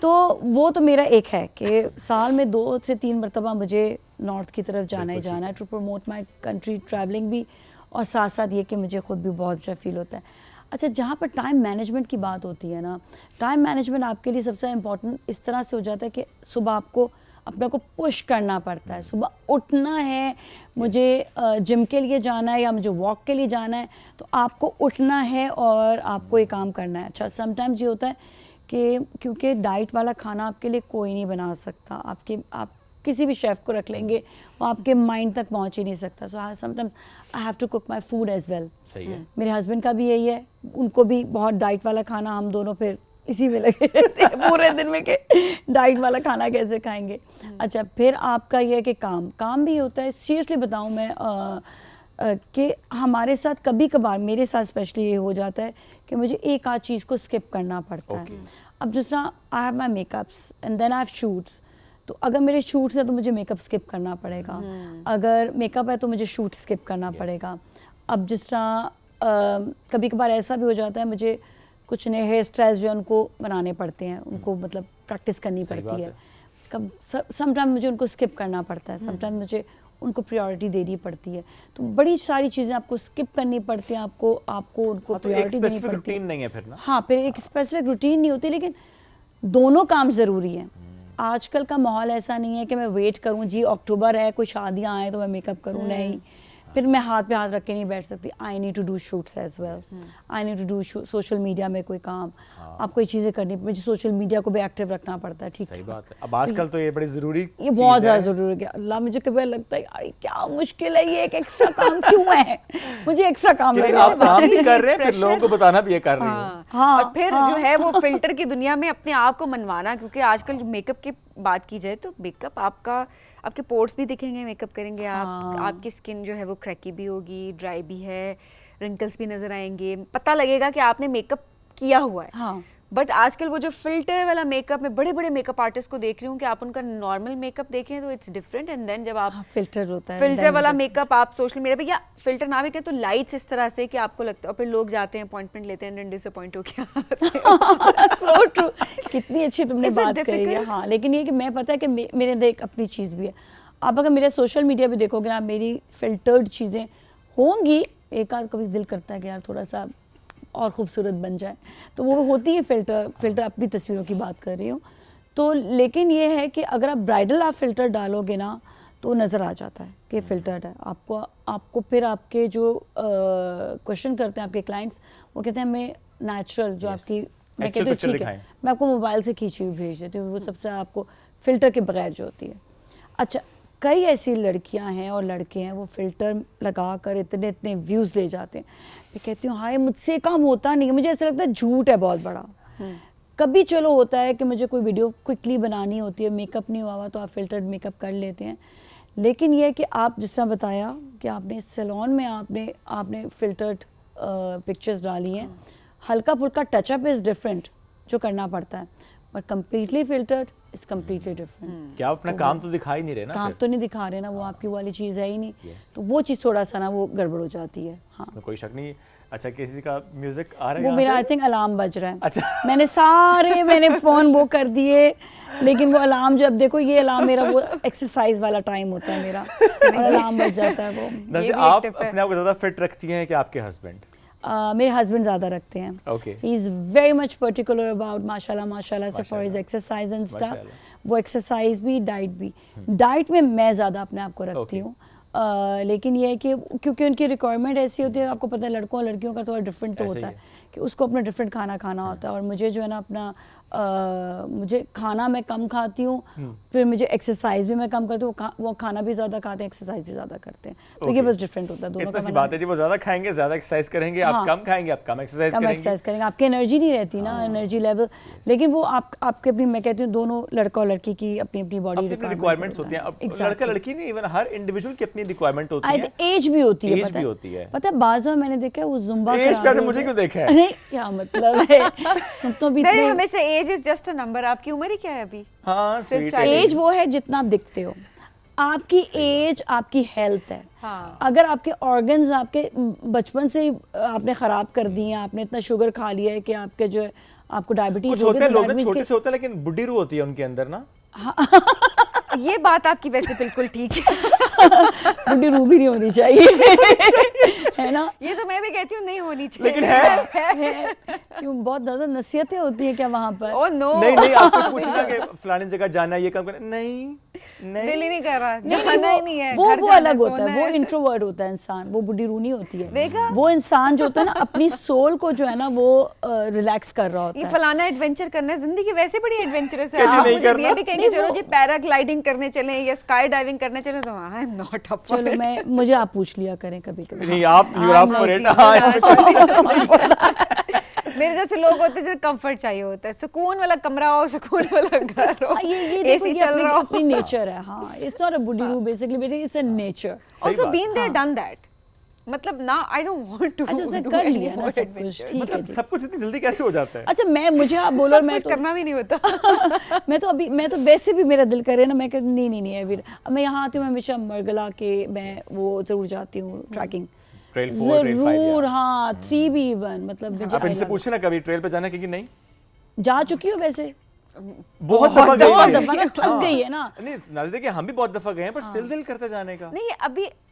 तो वो तो मेरा एक है कि साल में 2 से 3 मरतबा मुझे नॉर्थ की तरफ जाना ही जाना है, to promote my country, travelling भी, और साथ साथ ये कि मुझे खुद भी बहुत अच्छा फील होता है। अच्छा, जहाँ पर टाइम मैनेजमेंट की बात होती है ना, टाइम मैनेजमेंट आपके लिए सबसे इम्पोर्टेंट इस तरह से हो जाता है कि सुबह आपको अपने को पुश करना पड़ता है। सुबह उठना है, मुझे जिम के लिए जाना है या मुझे वॉक के लिए जाना है, तो आपको उठना है और आपको ये काम करना है। अच्छा, समटाइम्स ये होता है कि क्योंकि डाइट वाला खाना आपके लिए कोई नहीं बना सकता, आप किसी भी शेफ़ को रख लेंगे, वो आपके माइंड तक पहुंच ही नहीं सकता। So sometimes I have to cook my food as well. सही है। मेरे हस्बैंड का भी यही है, उनको भी बहुत डाइट वाला खाना, हम दोनों फिर इसी में लगे रहते हैं पूरे दिन में कि डाइट वाला खाना कैसे खाएंगे। अच्छा, फिर आपका ये है कि काम भी होता है। सीरियसली बताऊं मैं कि हमारे साथ कभी कभार, मेरे साथ स्पेशली ये हो जाता है कि मुझे एक आध चीज़ को स्किप करना पड़ता है। अब जिस तरह I have my makeups and then I have shoots, तो अगर मेरे शूट्स हैं तो मुझे मेकअप स्किप करना पड़ेगा, अगर मेकअप है तो मुझे शूट स्किप करना पड़ेगा। अब जिस तरह कभी कभार ऐसा भी हो जाता है, मुझे कुछ नए हेयर स्टाइल्स जो उनको बनाने पड़ते हैं, उनको मतलब प्रैक्टिस करनी पड़ती है। कब समटाइम मुझे उनको स्किप करना पड़ता है, समटाइम मुझे उनको प्रायोरिटी देनी पड़ती है। तो बड़ी सारी चीज़ें आपको स्किप करनी पड़ती हैं, आपको उनको प्रायोरिटी देनी पड़ती है। रूटीन नहीं है फिर ना? हाँ, फिर एक स्पेसिफिक रूटीन नहीं होती, लेकिन दोनों काम ज़रूरी हैं। आजकल का माहौल ऐसा नहीं है कि मैं वेट करूं जी अक्टूबर है, कोई शादियां आए तो मैं मेकअप करूं, नहीं, फिर मैं हाथ पे हाथ रख के नहीं बैठ सकती। I need to do shoots as well, I need to do social media में कोई काम, आपको ये चीज़ें करनी, मुझे सोशल मीडिया को भी एक्टिव रखना पड़ता है। ठीक, सही बात है। अब आजकल तो ये बड़ी ज़रूरी, ये बहुत ज़्यादा ज़रूरी है। अल्लाह, मुझे कभी लगता है यार क्या मुश्किल है, ये एक एक्स्ट्रा काम क्यों है, मुझे एक्स्ट्रा काम लेकिन आप काम नहीं कर रहे हैं, फिर लोगों को बताना भी ये कर रही हो। हाँ, और फिर जो है वो फिल्टर की दुनिया में अपने आप को मनवाना, क्योंकि आजकल मेकअप की बात की जाए तो मेकअप आपके पोर्स भी दिखेंगे, मेकअप करेंगे आप, आपकी स्किन जो है वो क्रैकी भी होगी, ड्राई भी है, रिंकल्स भी नजर आएंगे, पता लगेगा कि आपने मेकअप किया हुआ है। हाँ। बट आजकल वो जो फिल्टर वाला मेकअप, में बड़े बड़े मेकअप आर्टिस्ट को देख रही हूँ कि आप उनका नॉर्मल मेकअप देखें तो इट्स डिफरेंट, एंड देन जब आप फिल्टर होता है, फिल्टर वाला मेकअप आप सोशल मीडिया पे, या फिल्टर ना भी कहें तो लाइट्स इस तरह से कि आपको लगता है, और फिर लोग जाते हैं अपॉइंटमेंट लेते हैं, डिसअपॉइंट हो गया। सो ट्रू, कितनी अच्छी तुमने Is it बात कही है। difficult? हाँ, लेकिन ये कि मैं पता है कि मेरे अंदर एक अपनी चीज़ भी है। आप अगर मेरे सोशल मीडिया पे देखोगे ना, मेरी फिल्टर्ड चीज़ें होंगी, एक आध कभी दिल करता है कि यार थोड़ा सा और खूबसूरत बन जाए, तो वो होती है फिल्टर अपनी तस्वीरों की बात कर रही हूँ तो। लेकिन ये है कि अगर आप ब्राइडल आप फिल्टर डालोगे ना तो नज़र आ जाता है कि फ़िल्टर्ड है। आपको फिर आपके जो क्वेश्चन करते हैं आपके क्लाइंट्स, वो कहते हैं हमें नेचुरल जो आपकी, मैं कहती हूँ ठीक है, मैं आपको मोबाइल से खींची हुई भेज देती हूँ, वो सबसे आपको फ़िल्टर के बगैर जो होती है। अच्छा, कई ऐसी लड़कियां हैं और लड़के हैं वो फिल्टर लगा कर इतने इतने व्यूज़ ले जाते हैं। मैं कहती हूँ हाय मुझसे काम होता नहीं है, मुझे ऐसा लगता है झूठ है बहुत बड़ा। कभी चलो होता है कि मुझे कोई वीडियो क्विकली बनानी होती है, मेकअप नहीं हुआ तो आप फिल्टर्ड मेकअप कर लेते हैं, लेकिन ये है कि आप जिस तरह बताया कि आपने सैलून में आपने फिल्टर्ड पिक्चर्स डाली हैं, हल्का फुल्का टचअप इज़ डिफरेंट जो करना पड़ता है, but completely filtered is completely different. क्या आप अपना काम तो दिखा ही नहीं रहे ना काम फिर? तो नहीं दिखा रहे ना, वो आपकी वाली चीज़ है ही नहीं। Yes. तो वो चीज़ थोड़ा सा ना वो गड़बड़ हो जाती है। हाँ, इसमें कोई शक नहीं। अच्छा, किसी का म्यूजिक आ रहा है वो यहाँ मेरा से? आई थिंक अलार्म बज रहा है। अच्छा। मैंने फ़ोन वो कर दिए, लेकिन वो अलार्म जो अब देखो ये अलार्म मेरा वो एक्सरसाइज वाला टाइम होता है मेरा, और अलार्म बज जाता है वो। नज़ीर, भी एक आप टिप है। अपने आप को ज़्यादा फिट रखती हैं कि आपके हस्बैंड? मेरे हस्बैंड ज़्यादा रखते हैं। Okay. He is very much particular about माशाल्लाह से for his exercise and stuff. माशाल्लाह। वो एक्सरसाइज भी डाइट भी, डाइट में मैं ज़्यादा अपने आप को रखती Okay. हूँ। लेकिन ये है कि क्योंकि उनकी रिक्वायरमेंट ऐसी होती है, आपको पता है लड़कों और लड़कियों का थोड़ा डिफरेंट तो ऐसे होता ही है कि उसको अपना डिफरेंट खाना खाना होता है, और मुझे जो है ना अपना मुझे खाना मैं कम खाती हूँ, फिर मुझे एक्सरसाइज भी मैं कम करती हूँ, वो खाना भी ज़्यादा खाते हैं, एक्सरसाइज भी ज़्यादा करते हैं, तो ये Okay. बस डिफरेंट होता है दोनों इतना का सी बना बात है जी, वो ज़्यादा खाएंगे ज़्यादा एक्सरसाइज करेंगे, आप हाँ। कम खाएंगे आप कम एक्सरसाइज कम करेंगे। एक्सरसाइज करेंगे, आपकी एनर्जी नहीं रहती ना, एनर्जी लेवल। लेकिन वो आपके अपनी, मैं कहती हूँ दोनों लड़का और लड़की की अपनी अपनी बॉडी अपनी रिक्वायरमेंट्स होती हैं। अब लड़का लड़की नहीं, इवन हर इंडिविजुअल की अपनी रिक्वायरमेंट होती है। एज भी होती है, Age पता भी है। होती है। पता है बाज़ बार मैंने देखा है वो जुम्बा Age करा पे आपने रहे मुझे होते क्यों हैं। देखा है? नहीं, क्या मतलब है, तुम तो भी नहीं, इतने हमेशा age is just a number. आपकी उम्र ही क्या है अभी? हाँ, सिर्फ sweet चाहिए। है। एज वो है जितना आप दिखते हो, आपकी एज आपकी हेल्थ है। हाँ। अगर आपके ऑर्गन्स आपके बचपन से ही आपने ख़राब कर दिए हैं, आपने इतना शुगर खा लिया है कि आपके जो है आपको डायबिटीज कुछ हो होते गई, हैं तो लोग ना, that means छोटे कि- से होता है लेकिन बुढ़ी रूह होती है उनके अंदर ना। ये बात आपकी वैसे बिल्कुल ठीक है। बुढ़ी रूह भी नहीं होनी चाहिए है ना। ये तो मैं भी कहती हूँ नहीं होनी चाहिए, लेकिन है। है, क्यों बहुत ज़्यादा नसीहतें होती हैं क्या वहाँ पर? ओ नो, नहीं नहीं, आप कुछ पूछना कि फलानी जगह जाना है, ये काम करना, नहीं नहीं। दिल ही नहीं कर रहा, नहीं, जाना ही नहीं है, वो घर वो जाना अलग होता सोना है, वो इंट्रोवर्ट होता है इंसान, वो बुढ़ी रूह नहीं होती है। देखा? वो इंसान जो होता है ना अपनी सोल को जो है ना वो रिलैक्स कर रहा ये होता है। फलाना एडवेंचर करना है, जिंदगी वैसे बड़ी एडवेंचरस है। कभी आप नहीं मुझे करना। ये भी कहेंगे नहीं, चलो वो- जी पैराग्लाइडिंग करने चलें या स्काई डाइविंग करने चलें, तो आई एम नॉट अप। चलो मुझे आप पूछ लिया करें कभी कभी। नहीं, आप यू आर फॉर इट। मेरे जैसे लोग होते हैं जिन्हें कंफर्ट चाहिए होता है, सुकून वाला कमरा हो, सुकून वाला घर हो, ये देखो, एसी ये चल रहा हो। अपनी नेचर है। हाँ, इट्स नॉट अ बुढ़ी रूह बेसिकली, बेटे इट्स अ नेचर। Also बात। been there, done that. मतलब ना, I don't want to अच्छा, उसने do कर any लिया ना more सब कुछ, adventures. ठीक है मतलब जी। सब कुछ इतनी जल्दी कैसे हो जाता है? अच्छा मुझे आप बोलो, सब मैं कुछ तो करना भी नहीं होता। मैं तो वैसे भी मेरा दिल करे ना, मैं कहती नहीं अभी मैं यहाँ आती हूँ, मैं हमेशा मरगला के मैं वो जरूर जाती हूँ ट्रैकिंग, ट्रेल 4, ट्रेल 5 जरूर। हाँ, 3 भी इवन, मतलब मुझे आप I इनसे love पूछे ना कभी ट्रेल पे जाना है कि नहीं? it। जा चुकी हो वैसे, बहुत दफा गए बहुत हैं। दफा ना, थक गई है ना। नहीं, नजदीक देखिए हम भी बहुत दफा गए हैं, पर स्टिल दिल करता जाने का। नहीं,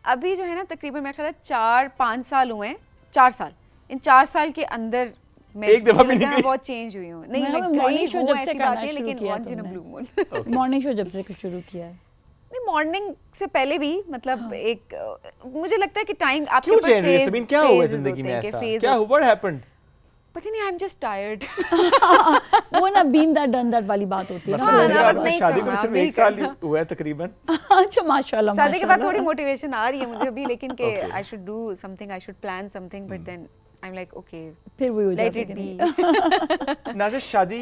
अभी जो है ना तकरीबन मेरा ख्याल है 4-5 साल हुए हैं, 4 साल। इन 4 साल के अंदर मैं एक दफा मुझे भी लगता नहीं है गई। बहुत चेंज हुई हूँ। नहीं, मैं मैं morning गई show हूँ, जब से ऐसी करना बात नहीं, शुरू लेकिन किया once in a तुमने। blue moon। मॉर्निंग शो जब से शुरू किया है। नहीं, मॉर्निंग से पहले भी मतलब एक मुझे लगता है कि टाइम आपके क्यों ऊपर चेंज हुई phase- समीन? क्या हुआ phases जिंदगी में होते हैं कि ऐसा? phase क्या हुआ? What happened? पता नहीं, आई एम जस्ट टायर्ड। वो ना बीन दैट डन दैट वाली बात होती है ना। हाँ, मतलब ना, बस आपकी नहीं शादी को करना, सिर्फ नहीं 1 साल करना। हुआ है तकरीबन। अच्छा, माशाल्लाह शादी के बाद थोड़ी माशाल्लाह। मोटिवेशन आ रही है मुझे अभी, लेकिन कि Okay. I should do something, I should plan something, but then I am like okay, फिर वही हो लेट जाता है इट कि बी। नहीं। नाज़िर, शादी,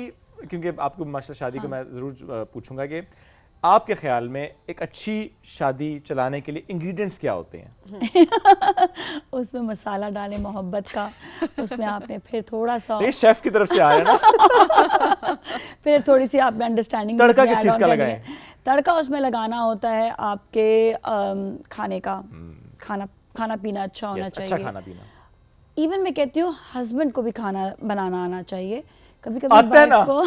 क्योंकि आपको माशाल्लाह शादी को मैं ज़रूर पूछूंगा कि आपके ख्याल में एक अच्छी शादी चलाने के लिए इंग्रेडिएंट्स क्या होते हैं? उसमें मसाला डालें मोहब्बत का, उसमें आपने फिर थोड़ा सा, ये शेफ की तरफ से आ रहा है ना। फिर थोड़ी सी आपने अंडरस्टैंडिंग। तड़का किस चीज़ का लगाएं? तड़का उसमें लगाना होता है आपके खाने का, खाना पीना अच्छा होना Yes, अच्छा चाहिए। खाना पीना। इवन मैं कहती हूँ हस्बैंड को भी खाना बनाना आना चाहिए। कभी कभी आता है ना? को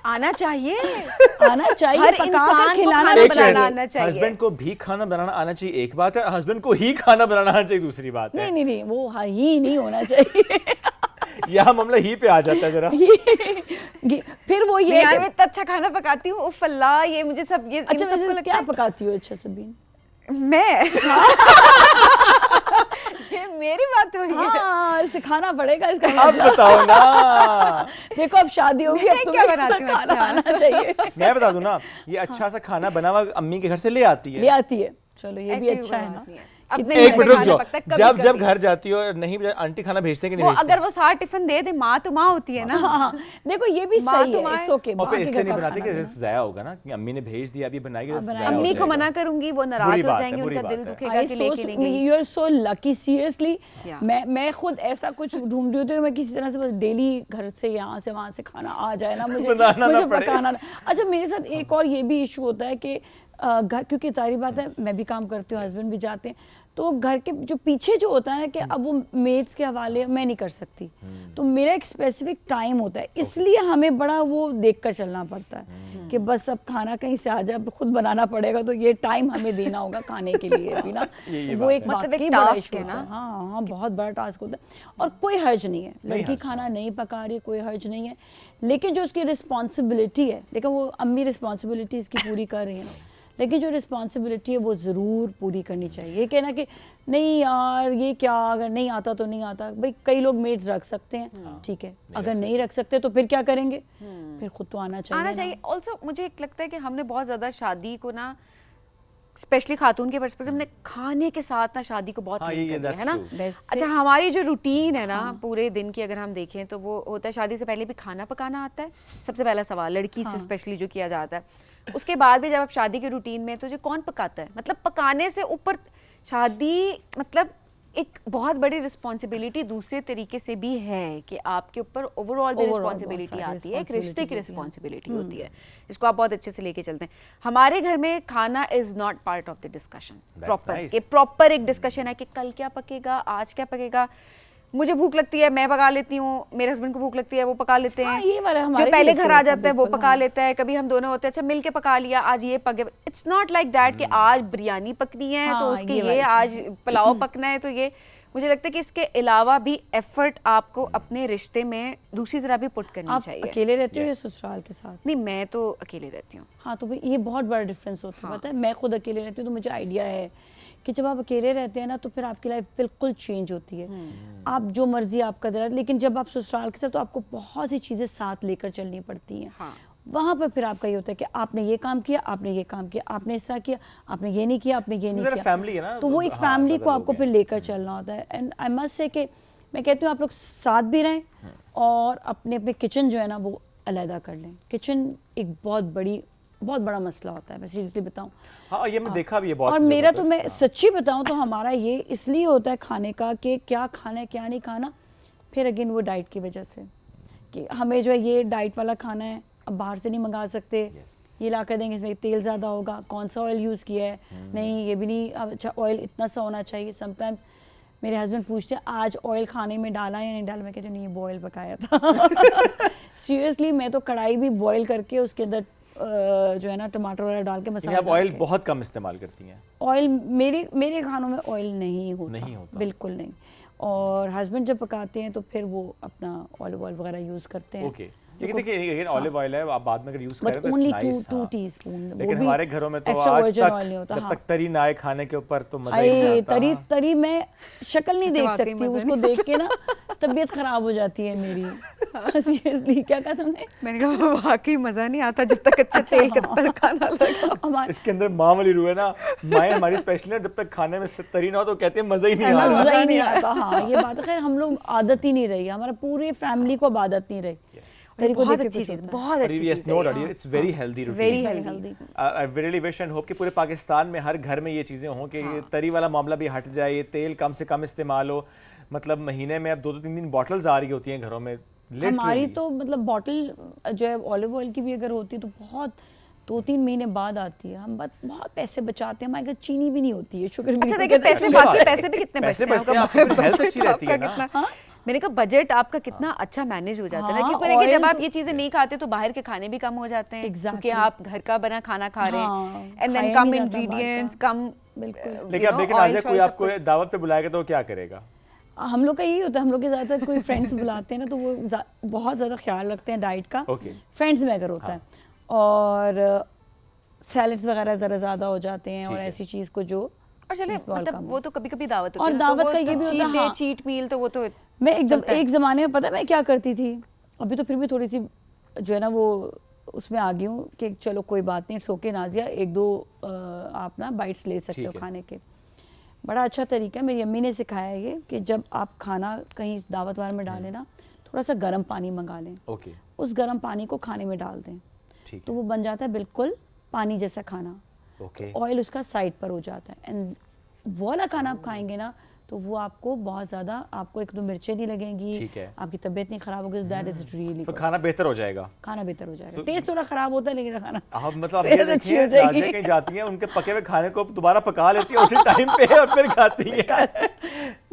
आना चाहिए, आना चाहिए, हर पका कर इंसान को खिलाना खाना एक बनाना मिनट, आना चाहिए। हस्बैंड को भी खाना बनाना आना चाहिए एक बात है, हस्बैंड को ही खाना बनाना आना चाहिए दूसरी बात है। नहीं वो ही नहीं होना चाहिए। यहाँ मामला ही पे आ जाता है जरा। फिर वो नहीं ये यार, कि- मैं इतना अच्छा खाना पकाती हूँ, उफ अल्लाह, ये मुझे सब ये इन अच्छा, सबको वैसे लगता क्या है पकाती हो अच्छा सबीन? मैं ये मेरी बात हो रही है। हाँ, सिखाना पड़ेगा इसका अब मतलब। बताओ ना। देखो अब शादी होगी, अब मैं क्या तुम्हें बनाती हूँ खाना अच्छा? आना चाहिए। मैं बता दूं ना, ये अच्छा सा खाना बना हुआ अम्मी के घर से ले आती ले है। आती है, चलो ये भी ऐसी अच्छा है बात ना। नहीं है। अपने एक घर मिनट पे रुक खाना जाओ, पकता है, कभी जब कभी। घर जाती हो और नहीं आंटी खाना भेजते कि नहीं वो भेजते? अगर वो सारा टिफिन दे दे, माँ तो माँ होती है ना। हाँ, देखो ये भी माँ सही तो है, माँ इट्स है। ओके। और फिर इसलिए नहीं बनाती कि ज़ाया होगा ना, कि अम्मी ने भेज दिया, अभी बनाएगी तो ज़ाया हो अम्मी को जाएगा। मना करूंगी, वो बुरी नाराज हो बात है, जाएंगी, बुरी उनका बात दिल है। दुखेगा कि लेके नहीं गई। You are so lucky, seriously. Yeah. मैं खुद ऐसा कुछ ढूंढ रही हूँ तो मैं किसी तरह से बस डेली घर से यहाँ से वहाँ से खाना आ जाए ना, मुझे बनाना ना मुझे पड़े। पकाना ना। अच्छा, मेरे साथ एक और ये भी इशू होता है कि घर, क्योंकि सारी बात है मैं भी काम करती हूँ, हस्बैंड भी जाते हैं, तो घर के जो पीछे जो होता है ना कि अब वो मेड्स के हवाले मैं नहीं कर सकती, तो मेरा एक स्पेसिफिक टाइम होता है, इसलिए हमें बड़ा वो देख कर चलना पड़ता है कि बस अब खाना कहीं से आ जाए, अब खुद बनाना पड़ेगा, तो ये टाइम हमें देना होगा खाने के लिए भी ना। ये वो बात एक है। मतलब एक वाकई बड़ा टास्क इशू है होता ना। है। हाँ हाँ, बहुत बड़ा टास्क होता है। और कोई हर्ज नहीं है, लड़की हर्ज खाना नहीं पका रही, कोई हर्ज नहीं है, लेकिन जो उसकी रिस्पॉन्सिबिलिटी है, देखो वो अम्मी रिस्पॉन्सिबिलिटी इसकी पूरी कर रही है, लेकिन जो रिस्पॉन्सिबिलिटी है वो ज़रूर पूरी करनी चाहिए। ये कहना कि नहीं यार ये क्या, अगर नहीं आता तो नहीं आता, भाई कई लोग मेड्स रख सकते हैं, ठीक है, अगर नहीं रख सकते तो फिर क्या करेंगे, फिर खुद तो आना चाहिए आना ना। चाहिए। ऑल्सो मुझे एक लगता है कि हमने बहुत ज़्यादा शादी को ना, स्पेशली खातून के पर्सपेक्टिव, हमने खाने के साथ ना शादी को बहुत हाँ, लिंक ये कर दिया that's है ना। true. वैसे- अच्छा, हमारी जो रूटीन है ना पूरे दिन की, अगर हम देखें तो वो होता है शादी से पहले भी खाना पकाना आता है, सबसे पहला सवाल लड़की से स्पेशली जो किया जाता है। उसके बाद भी जब आप शादी के रूटीन में, तो जो कौन पकाता है, मतलब पकाने से ऊपर शादी मतलब एक बहुत बड़ी रिस्पॉन्सिबिलिटी दूसरे तरीके से भी है कि आपके ऊपर ओवरऑल भी Overall बहुत रिस्पॉन्सिबिलिटी सारी आती है, एक रिश्ते की responsibilities होती हैं। रिस्पॉन्सिबिलिटी होती है, इसको आप बहुत अच्छे से लेके चलते हैं। हमारे घर में खाना is not part of the discussion proper, nice. कि प्रॉपर एक डिस्कशन है कि कल क्या पकेगा, आज क्या पकेगा, मुझे भूख लगती है मैं पका लेती हूँ, मेरे हस्बैंड को भूख लगती है वो पका लेते हैं, हाँ, ये वाला हमारे जो भी पहले ऐसे घर आ होता है, जाता है वो बिल्कुल, पका हाँ। लेता है, कभी हम दोनों होते हैं अच्छा मिल के पका लिया, आज ये पक गया। इट्स नॉट लाइक दैट कि आज बिरयानी पकनी है तो हाँ, उसके ये ये वाली आज पुलाव पकना है, तो ये मुझे लगता है कि इसके अलावा भी एफर्ट आपको अपने रिश्ते में दूसरी तरह भी पुट करनी आप चाहिए। अकेले रहते हो या Yes. ससुराल के साथ? नहीं, मैं तो अकेले रहती हूँ। हाँ, तो भाई ये बहुत बड़ा डिफरेंस होता है, पता है। मैं खुद अकेले रहती हूँ तो मुझे आइडिया है कि जब आप अकेले रहते हैं ना तो फिर आपकी लाइफ बिल्कुल चेंज होती है, आप जो मर्जी आपका दिला, लेकिन जब आप ससुराल के साथ तो आपको बहुत सी चीज़ें साथ लेकर चलनी पड़ती हैं। हाँ। वहाँ पर फिर आपका ये होता है कि आपने ये काम किया, आपने ये काम किया, आपने इस तरह किया, आपने ये नहीं किया, आपने ये नहीं जरा किया। family है ना, तो वो एक हाँ, फैमिली ज़्यादा को लोग आपको हैं। फिर लेकर चलना होता है। एंड आई मस्ट से कि मैं कहती हूँ आप लोग साथ भी रहें और अपने अपने किचन जो है ना वो अलहदा कर लें। किचन एक बहुत बड़ा मसला होता है, मैं सीरियसली बताऊँ। हाँ, ये मैं देखा भी है बहुत और सी मेरा जगहों तो पर। मैं सच्ची बताऊँ तो हमारा ये इसलिए होता है खाने का कि क्या खाना है क्या नहीं खाना, फिर अगेन वो डाइट की वजह से कि हमें जो है ये डाइट वाला खाना है, अब बाहर से नहीं मंगा सकते, ये ला कर देंगे इसमें तेल ज़्यादा होगा, कौन सा ऑयल यूज़ किया है, नहीं ये भी नहीं, अब अच्छा ऑयल इतना सा होना चाहिए। समटाइम्स मेरे हस्बैंड पूछते हैं आज ऑयल खाने में डाला या नहीं डाला, मैं कहती हूँ नहीं बॉयल पकाया था। सीरियसली मैं तो कढ़ाई भी बॉयल करके उसके अंदर जो है ना टमाटर वगैरह डाल के लेकिन मसाला आप ऑयल बहुत कम इस्तेमाल करती हैं। ऑयल मेरे खानों में ऑयल नहीं होता, बिल्कुल नहीं। और हस्बैंड जब पकाते हैं तो फिर वो अपना ऑलिव ऑयल वगैरह यूज़ करते हैं। ओके, लेकिन देखिए अगेन ऑलिव ऑयल है, आप बाद में अगर यूज करें बट तो ओनली इट्स नाइस। 2 टीस्पून। लेकिन हमारे घरों में तो extra आज virgin oil नहीं तक होता, जब हाँ। तक तरी ना आए खाने के ऊपर तो मजा ही नहीं अरे आता। तरी मैं शक्ल नहीं देख वाकई सकती, मज़ा उसको देख के ना तबीयत खराब हो जाती है मेरी। सीरियसली क्या कहा तुमने? मैंने कहा वाकई मजा नहीं आता जब तक अच्छा तेल का तड़का ना लगा। हमारे इसके अंदर माँ वाली रूह है ना, माएँ हमारी स्पेशली ना, जब तक खाने में तरी ना हो तो कहते हैं मजा ही नहीं आ रहा। मजा ही नहीं आता। हाँ, ये बात है। खैर हम लोग आदत ही नहीं रही, हमारा पूरे फैमिली को अब आदत नहीं रही। तरी को बहुत देख के अच्छी कुछ चीज, होता है। बहुत अच्छी Yes, चीज no है doubt, ये। it's very healthy Very routine. healthy. I really wish and hope कि पूरे पाकिस्तान में हर घर में ये चीज़ें हों कि ये तरी वाला मामला भी हट जाए, ये तेल कम से कम इस्तेमाल हो। मतलब महीने में अब 2-3 बॉटल्स आ रही होती हैं घरों में। हमारी Literally. तो मतलब बॉटल जो है ऑलिव ऑयल की भी अगर होती तो बहुत 2-3 महीने बाद आती है। हम बहुत पैसे बचाते हैं, हमारे घर चीनी भी नहीं होती है, शुगर भी अच्छा नहीं देखिए होता है। पैसे अच्छी बाकी बात है। पैसे भी कितने पैसे बचते हैं, बचते हैं, आपकी हेल्थ अच्छी रहती है ना। कितना मैंने कहा बजट आपका कितना अच्छा मैनेज हो जाता है ना, हाँ, क्योंकि देखिए जब oil आप तो- ये चीजें नहीं खाते तो बाहर के खाने भी कम हो जाते हैं, Exactly. क्योंकि आप घर का बना खाना खा रहे हाँ, हैं, एंड देन खाया कम नहीं जाता इंग्रेडिएंट्स, बाहर कम बिल्कुल। लेकिन अब देखिए नाज़िया, कोई आपको दावत पे बुलाएगा तो वो क्या करेगा? हम लोग का यही होता है, हम लोग के ज़्यादातर कोई फ्रेंड्स बुलाते हैं ना तो वो बहुत ज़्यादा ख्याल रखते हैं डाइट का। Okay. फ्रेंड्स में अगर होता है और सैलड्स वगैरह ज़रा ज़्यादा हो जाते हैं और ठीक है। ऐसी चीज़ को जो और चले 20 बॉल मतलब कम वो तो कभी-कभी दावत होती और है, दावत तो का वो ये तो भी होता है, cheat day, हाँ। cheat meal तो वो तो मैं एकदम चलता है। एक ज़माने में पता है मैं क्या करती थी, अभी तो फिर भी थोड़ी सी जो है ना वो उसमें आ गई हूँ कि चलो कोई बात नहीं, इट्स ओके नाज़िया, एक दो आप ना बाइट्स ले सकते हो ठीक है। खाने के। बड़ा अच्छा तरीका है, मेरी अम्मी ने सिखाया है ये कि जब आप खाना कहीं दावत वार में डालें ना, थोड़ा सा गर्म पानी मंगा लें, ओके, उस गर्म पानी को खाने में डाल दें, ठीक तो है, वो बन जाता है बिल्कुल पानी जैसा खाना, ओके, ऑयल उसका साइड पर हो जाता है। एंड वो वाला खाना आप खाएंगे ना तो वो आपको बहुत ज़्यादा, आपको एक तो मिर्चें नहीं लगेंगी, ठीक है। आपकी तबीयत नहीं खराब होगी, दैट इज़ रियली तो गुड। खाना बेहतर हो जाएगा। खाना बेहतर हो जाएगा, So- टेस्ट थोड़ा खराब होता है लेकिन खाना आप मतलब आप ये सेहत अच्छी देखिए, हो जाएगी। नाज़िया कहीं जाती हैं, उनके पके हुए खाने को दोबारा पका लेती है उसी टाइम पे और फिर खाती है।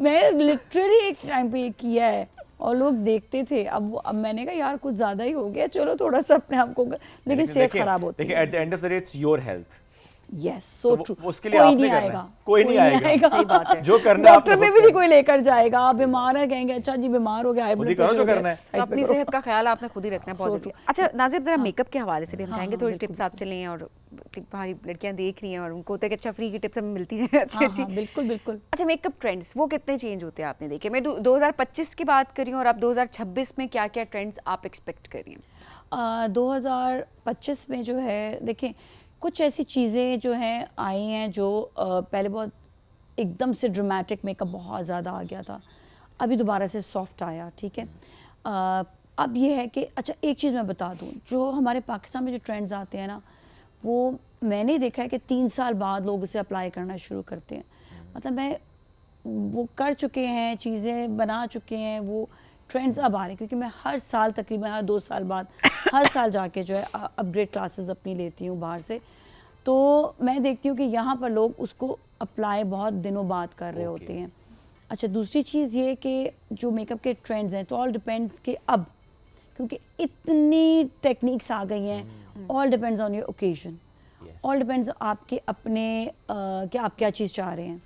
मैं लिटरली एक टाइम पे ये किया है और लोग देखते थे, अब मैंने कहा यार कुछ ज़्यादा ही हो गया, चलो थोड़ा सा अपने आप को, लेकिन सेहत खराब होती देखिए है। At the end of the day it's your health. Yes तो सो वो- ट्रू। उसके लिए आपने करना है। कोई नहीं आएगा। सही बात है। जो करना है आप डॉक्टर पे खुद भी नहीं करो। कोई लेकर जाएगा, आप बीमार है कहेंगे अच्छा जी बीमार हो गया, हाई खुद ही ब्लड करो प्रेशर जो हो गया, करना है। तो साइड पे अपनी करो। सेहत का ख्याल आपने खुद ही रखना है बहुत So जरूरी। true. अच्छा नाज़िब, जरा मेकअप के हवाले से भी हम हाँ, चाहेंगे हाँ, थोड़ी बिल्कुल, टिप्स आपसे लें, और हमारी लड़कियां देख रही हैं और उनको होता है कि अच्छा फ्री की टिप्स हमें मिलती हैं अच्छी हाँ अच्छी। हाँ बिल्कुल बिल्कुल। अच्छा मेकअप ट्रेंड्स वो कितने चेंज होते हैं आपने देखे? मैं 2025 की बात कर रही हूँ और अब 2026 में क्या क्या ट्रेंड्स आप एक्सपेक्ट कर रही हैं? 2025 में जो है देखें कुछ ऐसी चीज़ें जो हैं आई हैं जो पहले बहुत एकदम से ड्रामेटिक मेकअप बहुत ज़्यादा आ गया था, अभी दोबारा से सॉफ्ट आया, ठीक है। अब ये है कि अच्छा एक चीज़ मैं बता दूं, जो हमारे पाकिस्तान में जो ट्रेंड्स आते हैं ना, वो मैंने देखा है कि 3 साल बाद लोग उसे अप्लाई करना शुरू करते हैं। मतलब मैं वो कर चुके हैं, चीज़ें बना चुके हैं, वो ट्रेंड्स अब आ रहे हैं, क्योंकि मैं हर साल तकरीबन हर 2 साल बाद हर साल जाके जो है अपग्रेड क्लासेस अपनी लेती हूँ बाहर से, तो मैं देखती हूँ कि यहाँ पर लोग उसको अप्लाई बहुत दिनों बाद कर रहे होते हैं। अच्छा दूसरी चीज़ ये कि जो मेकअप के ट्रेंड्स हैं, तो ऑल डिपेंड्स कि अब क्योंकि इतनी टेक्निक्स आ गई हैं, all depends on your occasion, all depends आपके अपने कि आप क्या चीज़ चाह रहे हैं।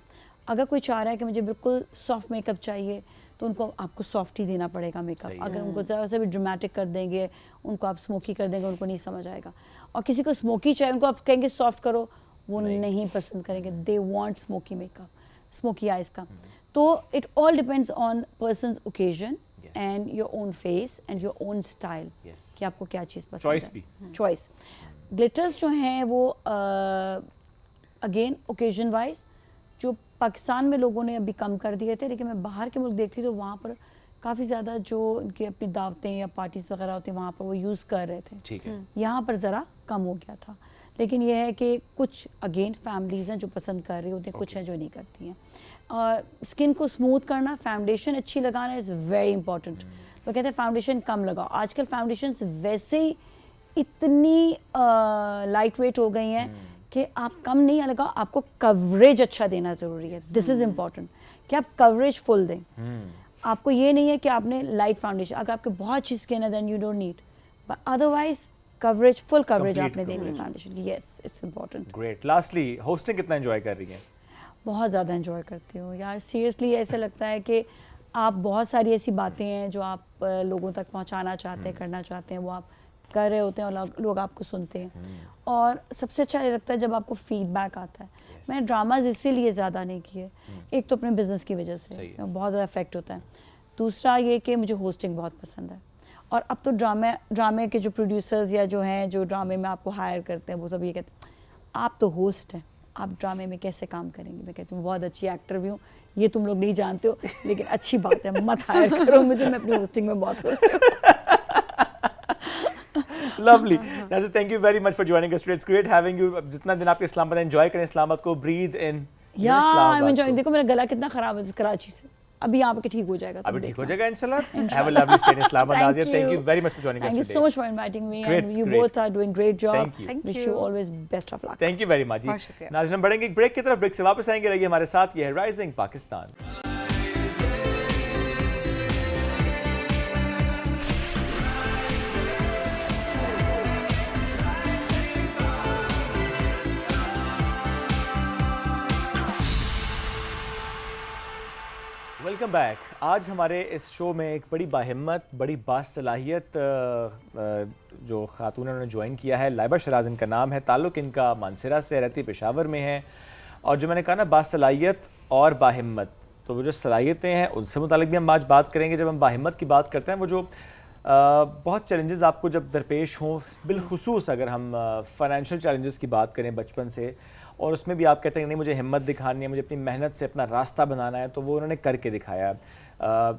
अगर कोई चाह रहा है कि मुझे बिल्कुल सॉफ्ट मेकअप चाहिए, तो उनको आपको सॉफ्ट ही देना पड़ेगा मेकअप। अगर उनको ज़रा सा भी ड्रामेटिक कर देंगे, उनको आप स्मोकी कर देंगे, उनको नहीं समझ आएगा। और किसी को स्मोकी चाहिए, उनको आप कहेंगे सॉफ्ट करो, वो नहीं पसंद करेंगे, they want smoky makeup, smoky eyes का। तो it all depends on persons occasion and your own face and your own style, कि आपको क्या चीज़ पसंद Choice है। भी। चॉइस ग्लिटर्स जो हैं वो अगेन ओकेजन वाइज जो पाकिस्तान में लोगों ने अभी कम कर दिए थे, लेकिन मैं बाहर के मुल्क देखती तो वहाँ पर काफ़ी ज़्यादा जो उनकी अपनी दावतें या पार्टीज़ वगैरह होती हैं वहाँ पर वो यूज़ कर रहे थे। ठीक है। यहाँ पर ज़रा कम हो गया था, लेकिन यह है कि कुछ अगेन फैमिलीज़ हैं जो पसंद कर रही होती हैं, कुछ हैं जो नहीं करती हैं। स्किन को स्मूथ करना, फाउंडेशन अच्छी लगाना इज़ वेरी इंपॉर्टेंट। लोग कहते हैं फाउंडेशन कम लगाओ, आजकल फाउंडेशन वैसे ही इतनी लाइट वेट हो गई हैं कि आप कम नहीं लगाओ, आपको कवरेज अच्छा देना ज़रूरी है। दिस इज़ इम्पॉर्टेंट कि आप कवरेज फुल दें। आपको ये नहीं है कि आपने लाइट फाउंडेशन, अगर आपके बहुत अच्छी स्किन है then you don't need, but otherwise coverage full coverage Complete आपने देनी है coverage. फाउंडेशन की। Yes it's important. Great. Lastly hosting कितना एंजॉय कर रही हैं? बहुत ज़्यादा एंजॉय करती हूँ यार, सीरियसली ऐसा लगता है कि आप बहुत सारी ऐसी बातें हैं जो आप लोगों तक पहुँचाना चाहते हैं, करना चाहते हैं, वो आप कर रहे होते हैं और लोग आपको सुनते हैं। और सबसे अच्छा ये लगता है जब आपको फीडबैक आता है। मैंने ड्रामाज इसीलिए ज़्यादा नहीं किए, एक तो अपने बिजनेस की वजह से बहुत ज़्यादा इफेक्ट होता है, दूसरा ये कि मुझे होस्टिंग बहुत पसंद है। और अब तो ड्रामे के जो प्रोड्यूसर्स या जो हैं जो ड्रामे में आपको हायर करते हैं, वो सब ये कहते हैं आप तो होस्ट हैं, आप ड्रामे में कैसे काम करेंगे। मैं कहती हूँ बहुत अच्छी एक्टर भी हूँ, ये तुम लोग नहीं जानते हो, लेकिन अच्छी बात है, मत हायर करो मुझे, मैं अपनी होस्टिंग में बहुत खुश हूँ। Lovely. Nazi, thank you very much for joining us today. It's great having you. अब जितना दिन आपके इस्लामाबाद एंजॉय करें, इस्लामाबाद को ब्रीथ इन। आई एंजॉयिंग। देखो मेरा गला कितना खराब है कराची से, अभी यहाँ पे ठीक हो जाएगा। अभी ठीक हो जाएगा इंशाल्लाह। Have a lovely stay in Islamabad, Nazia. Thank you very much for joining us Thank you today. so much for inviting me, Great, and you great. both are doing great job. Thank you. Thank Wish you. you always best of luck. Thank you very much जी। बहुत शुक्रिया। नाज़रीन हम बढ़ेंगे एक ब्रेक की तरफ, ब्रेक से वापस आएंगे, रहिए हमारे साथ। ये है राइजिंग पाकिस्तान। Welcome back. आज हमारे इस शो में एक बड़ी बाहिम्मत, बड़ी बासलाहियत जो खातून उन्होंने ज्वाइन किया है, लाइबा शराज इनका नाम है, ताल्लुक़ इनका मानसरा से, रहती पेशावर में है। और जो मैंने कहा ना बासलाहियत और बाहिम्मत, तो वो जो सलाहियतें हैं उनसे मुतालिक भी हम आज बात करेंगे। जब हम बाहिम्मत की बात करते हैं, वो जो बहुत चैलेंजेस आपको जब दरपेश हों, बिलखुसूस अगर हम फाइनेंशियल चैलेंजेस की बात करें बचपन से, और उसमें भी आप कहते हैं नहीं मुझे हिम्मत दिखानी है, मुझे अपनी मेहनत से अपना रास्ता बनाना है, तो वो उन्होंने करके दिखाया।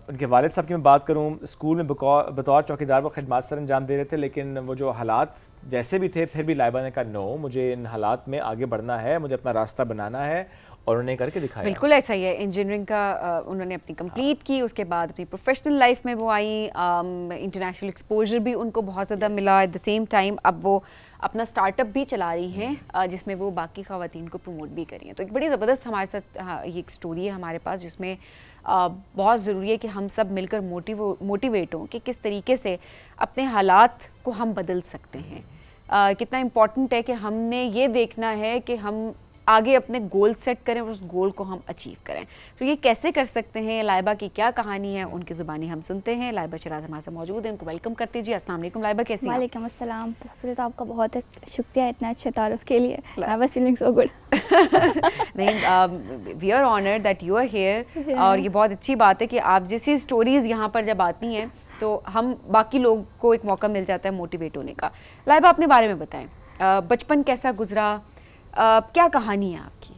उनके वालिद साहब की मैं बात करूं, स्कूल में बतौर चौकीदार वो खिदमत सर अंजाम दे रहे थे, लेकिन वो जो हालात जैसे भी थे, फिर भी लाइबा ने कहा नो, मुझे इन हालात में आगे बढ़ना है, मुझे अपना रास्ता बनाना है, और उन्होंने करके दिखाया। बिल्कुल ऐसा ही है। इंजीनियरिंग का उन्होंने अपनी कंप्लीट की, उसके बाद अपनी प्रोफेशनल लाइफ में वो आई, इंटरनेशनल एक्सपोजर भी उनको बहुत ज़्यादा मिला। एट द सेम टाइम अब वो अपना स्टार्टअप भी चला रही हैं, जिसमें वो बाकी ख़वातीन को प्रमोट भी करी हैं। तो एक बड़ी ज़बरदस्त हमारे साथ ये एक स्टोरी है हमारे पास, जिसमें बहुत ज़रूरी है कि हम सब मिलकर मोटिवेट हों कि किस तरीके से अपने हालात को हम बदल सकते हैं। कितना इम्पॉर्टेंट है कि हमने ये देखना है कि हम आगे अपने गोल सेट करें और उस गोल को हम अचीव करें। तो ये कैसे कर सकते हैं, लाइबा की क्या कहानी है, उनकी ज़ुबानी हम सुनते हैं। लाइबा शिराज हमारे साथ मौजूद है, उनको वेलकम करते जी। अस्सलाम वालेकुम लाइबा, कैसी हैं? वालेकुम अस्सलाम। पहले तो आपका बहुत शुक्रिया इतना अच्छे तारुफ के लिए। I was feeling so good. नहीं, we are honoured that you are here, और ये बहुत अच्छी बात है कि आप जैसी स्टोरीज़ यहाँ पर जब आती हैं तो हम बाकी लोग को एक मौका मिल जाता है मोटिवेट होने का। लाइबा अपने बारे में बताएं, बचपन कैसा गुजरा, क्या कहानी है आपकी?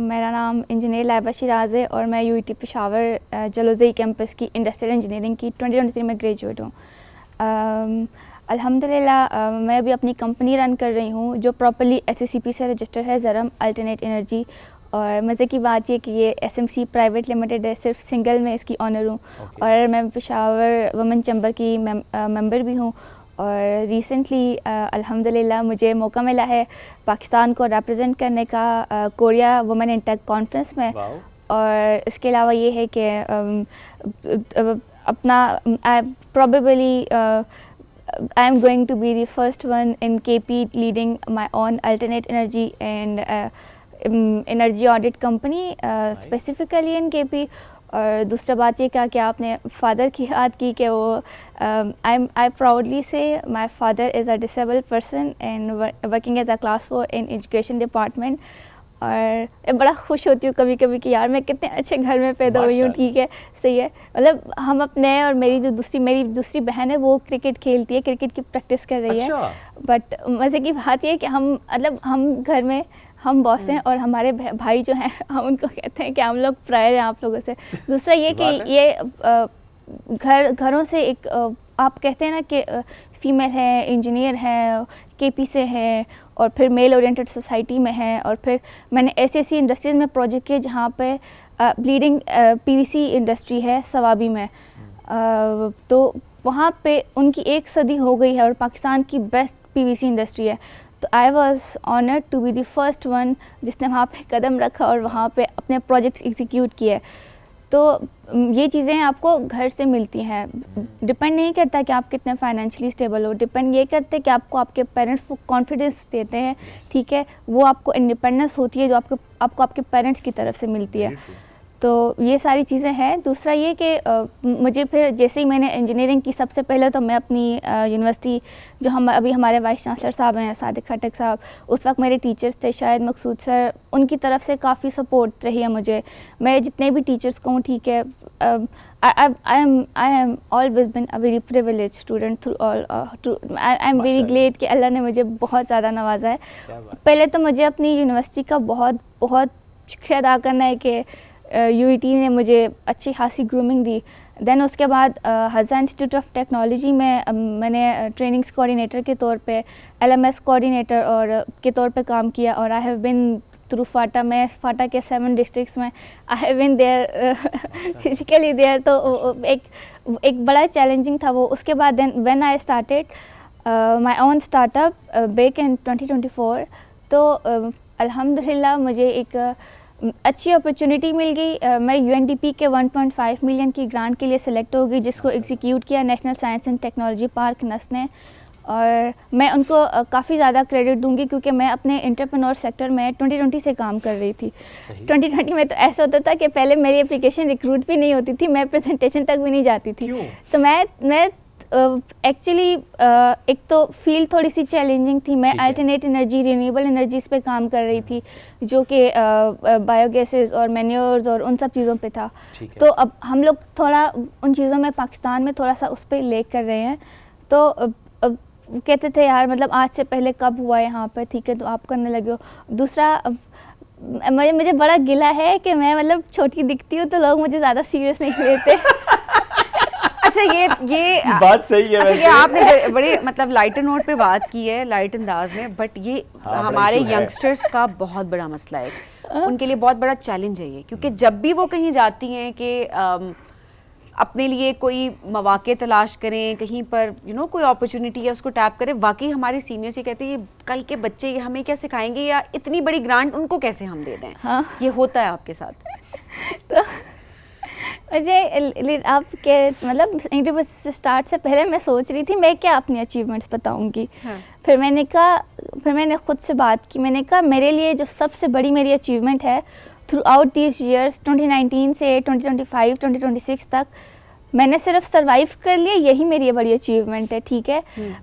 मेरा नाम इंजीनियर लाइबा शिराज है और मैं यूईटी पेशावर जलोज़ई कैंपस की इंडस्ट्रियल इंजीनियरिंग की 2023 में ग्रेजुएट हूँ। अल्हम्दुलिल्लाह मैं अभी अपनी कंपनी रन कर रही हूँ जो प्रॉपर्ली SACP से रजिस्टर है, ज़रम अल्टरनेट एनर्जी। और मज़े की बात ये कि ये SMC प्राइवेट लिमिटेड है, सिर्फ सिंगल में इसकी ऑनर हूँ। और मैं पेशावर वुमेन चैम्बर की मेंबर भी हूँ। और रिसेंटली अल्हम्दुलिल्लाह मुझे मौका मिला है पाकिस्तान को रिप्रेजेंट करने का Korea women in tech conference में। और इसके अलावा ये है कि अपना probably I am going to be the first one in KP leading my own alternate energy and energy audit company specifically in KP। और दूसरा बात ये क्या कि आपने फादर की याद की कि वो आई प्राउडली से my father is a disabled person and working as a class 4 in education department. और बड़ा खुश होती हूँ कभी कभी कि यार मैं कितने अच्छे घर में पैदा हुई हूँ। ठीक है, सही है। मतलब हम अपने, और मेरी दूसरी बहन है वो क्रिकेट खेलती है, क्रिकेट की प्रैक्टिस कर रही है। बट मज़े की बात ये है कि हम घर में हम बॉस हैं और हमारे भाई जो हैं हम उनको कहते हैं कि हम लोग प्रायर हैं आप लोगों से। दूसरा ये कि ये घरों से एक आप कहते हैं ना कि फीमेल है, इंजीनियर है, KP से है, और फिर मेल ओरिएंटेड सोसाइटी में है, और फिर मैंने SAC इंडस्ट्रीज़ में प्रोजेक्ट किए जहाँ पे ब्लीडिंग PVC इंडस्ट्री है सवाबी में। तो वहाँ पे उनकी 1 सदी हो गई है और पाकिस्तान की बेस्ट PVC इंडस्ट्री है। तो I was honoured to be the first one जिसने वहाँ पे कदम रखा और वहाँ पे अपने प्रोजेक्ट्स एग्जीक्यूट किए। तो ये चीज़ें आपको घर से मिलती हैं। डिपेंड नहीं करता कि आप कितने फाइनेंशियली स्टेबल हो, डिपेंड ये करते कि आपको आपके पेरेंट्स को कॉन्फिडेंस देते हैं। ठीक है, वो आपको इंडिपेंडेंस होती है जो आपको आपके पेरेंट्स की तरफ से मिलती है। तो ये सारी चीज़ें हैं। दूसरा ये कि मुझे फिर जैसे ही मैंने इंजीनियरिंग की, सबसे पहले तो मैं अपनी यूनिवर्सिटी जो अभी हमारे वाइस चांसलर साहब हैं सादिक खटक साहब, उस वक्त मेरे टीचर्स थे शायद मकसूद सर, उनकी तरफ से काफ़ी सपोर्ट रही है मुझे। मैं जितने भी टीचर्स को हूँ, ठीक है, I am always been a very privilege student through all. I am very glad कि अल्लाह ने मुझे बहुत ज़्यादा नवाजा है। पहले तो मुझे अपनी यूनिवर्सिटी का बहुत बहुत शुक्रिया अदा करना है कि UET ने मुझे अच्छी खासी ग्रूमिंग दी। देन उसके बाद हज़ा इंस्टीट्यूट ऑफ टेक्नोलॉजी में मैंने ट्रेनिंग्स कोऑर्डिनेटर के तौर पे, LMS कोऑर्डिनेटर और के तौर पे काम किया। और आई हैव बिन थ्रू फाटा में, फाटा के 7 डिस्ट्रिक्ट्स में I have been there physically there. तो एक बड़ा चैलेंजिंग था वो। उसके बाद then when I started my own startup back in 2024, तो अल्हम्दुलिल्लाह मुझे एक अच्छी अपॉर्चुनिटी मिल गई। मैं UNDP के 1.5 मिलियन की ग्रांट के लिए सिलेक्ट हो गई, जिसको एग्जीक्यूट किया national science and technology park नस ने। और मैं उनको काफ़ी ज़्यादा क्रेडिट दूंगी क्योंकि मैं अपने एंटरप्रेन्योर सेक्टर में 2020 से काम कर रही थी। 2020 में तो ऐसा होता था कि पहले मेरी एप्लीकेशन रिक्रूट भी नहीं होती थी, मैं प्रेजेंटेशन तक भी नहीं जाती थी। तो मैं एक्चुअली एक तो फील्ड थोड़ी सी चैलेंजिंग थी। मैं ठीक है। अल्टरनेट एनर्जी, रिन्यूएबल एनर्जीज पे काम कर रही थी, जो कि बायोगैसेस और मैन्योर्स और उन सब चीज़ों पे था। ठीक है। तो अब हम लोग थोड़ा उन चीज़ों में पाकिस्तान में थोड़ा सा उस पर लेक कर रहे हैं। तो अब कहते थे यार मतलब आज से पहले कब हुआ यहाँ पे, ठीक है तो आप करने लगे हो। दूसरा मुझे बड़ा गिला है कि मैं मतलब छोटी दिखती हूँ तो लोग मुझे ज़्यादा सीरियस नहीं लेते। अच्छा ये बात सही है अच्छा वैसे। ये आपने बड़े मतलब लाइटर नोट पे बात की है, लाइट अंदाज में, बट ये हाँ, बड़ा हमारे issue है। यंगस्टर्स का बहुत बड़ा मसला है। उनके लिए बहुत बड़ा चैलेंज है ये, क्योंकि जब भी वो कहीं जाती हैं कि अपने लिए कोई मौके तलाश करें, कहीं पर कोई अपॉर्चुनिटी है उसको टैप करें, वाकई हमारी सीनियर्स ये कहते हैं ये कल के बच्चे ये हमें क्या सिखाएंगे, या इतनी बड़ी ग्रांट उनको कैसे हम दे दें। हाँ। ये होता है आपके साथ? तो मुझे आपके मतलब इंटरव्यू से स्टार्ट से पहले मैं सोच रही थी मैं क्या अपनी अचीवमेंट्स बताऊंगी। हाँ। फिर मैंने खुद से बात की, मैंने कहा मेरे लिए जो सबसे बड़ी मेरी अचीवमेंट है थ्रू आउट दीज ईयर्स 2019 से 2025 2026 तक, मैंने सिर्फ सरवाइव कर लिया, यही मेरी बड़ी अचीवमेंट है। ठीक है,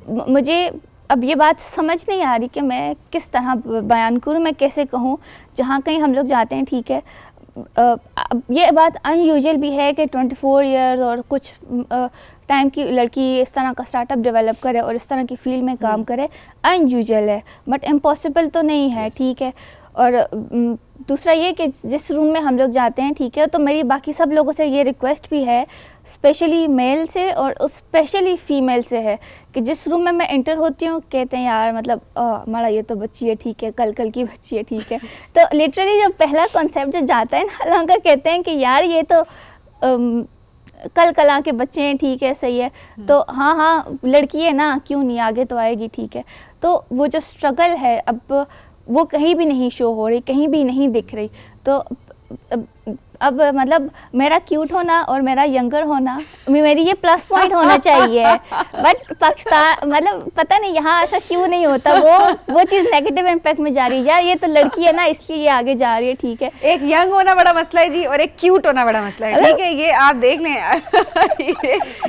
मुझे अब ये बात समझ नहीं आ रही कि मैं किस तरह बयान करूँ, मैं कैसे कहूँ। जहाँ कहीं हम लोग जाते हैं, ठीक है, अब ये बात अनयूजुअल भी है कि 24 ईयर्स और कुछ टाइम की लड़की इस तरह का स्टार्टअप डेवलप करे और इस तरह की फील्ड में काम करे, अनयूजुअल है, बट इम्पॉसिबल तो नहीं है। ठीक है, और दूसरा ये कि जिस रूम में हम लोग जाते हैं, ठीक है, तो मेरी बाकी सब लोगों से ये रिक्वेस्ट भी है, स्पेशली मेल से और स्पेशली फीमेल से है, कि जिस रूम में मैं एंटर होती हूँ कहते हैं यार मतलब हमारा ये तो बच्ची है, ठीक है, कल की बच्ची है, ठीक है। तो लिटरली जो पहला कॉन्सेप्ट जो जाता है ना, लोग कहते हैं कि यार ये तो कल के बच्चे हैं, ठीक है, सही है, तो हाँ लड़की है ना, क्यों नहीं, आगे तो आएगी, ठीक है। तो वो जो स्ट्रगल है अब वो कहीं भी नहीं शो हो रही, कहीं भी नहीं दिख रही। तो अब मतलब मेरा क्यूट होना और मेरा यंगर होना मेरी ये प्लस पॉइंट होना चाहिए, बट पाकिस्तान मतलब पता नहीं यहाँ ऐसा क्यों नहीं होता, वो चीज़ नेगेटिव इम्पैक्ट में जा रही है, यार ये तो लड़की है ना इसलिए ये आगे जा रही है। ठीक है, एक यंग होना बड़ा मसला है जी, और एक क्यूट होना बड़ा मसला है। ठीक है, ये आप देख लें।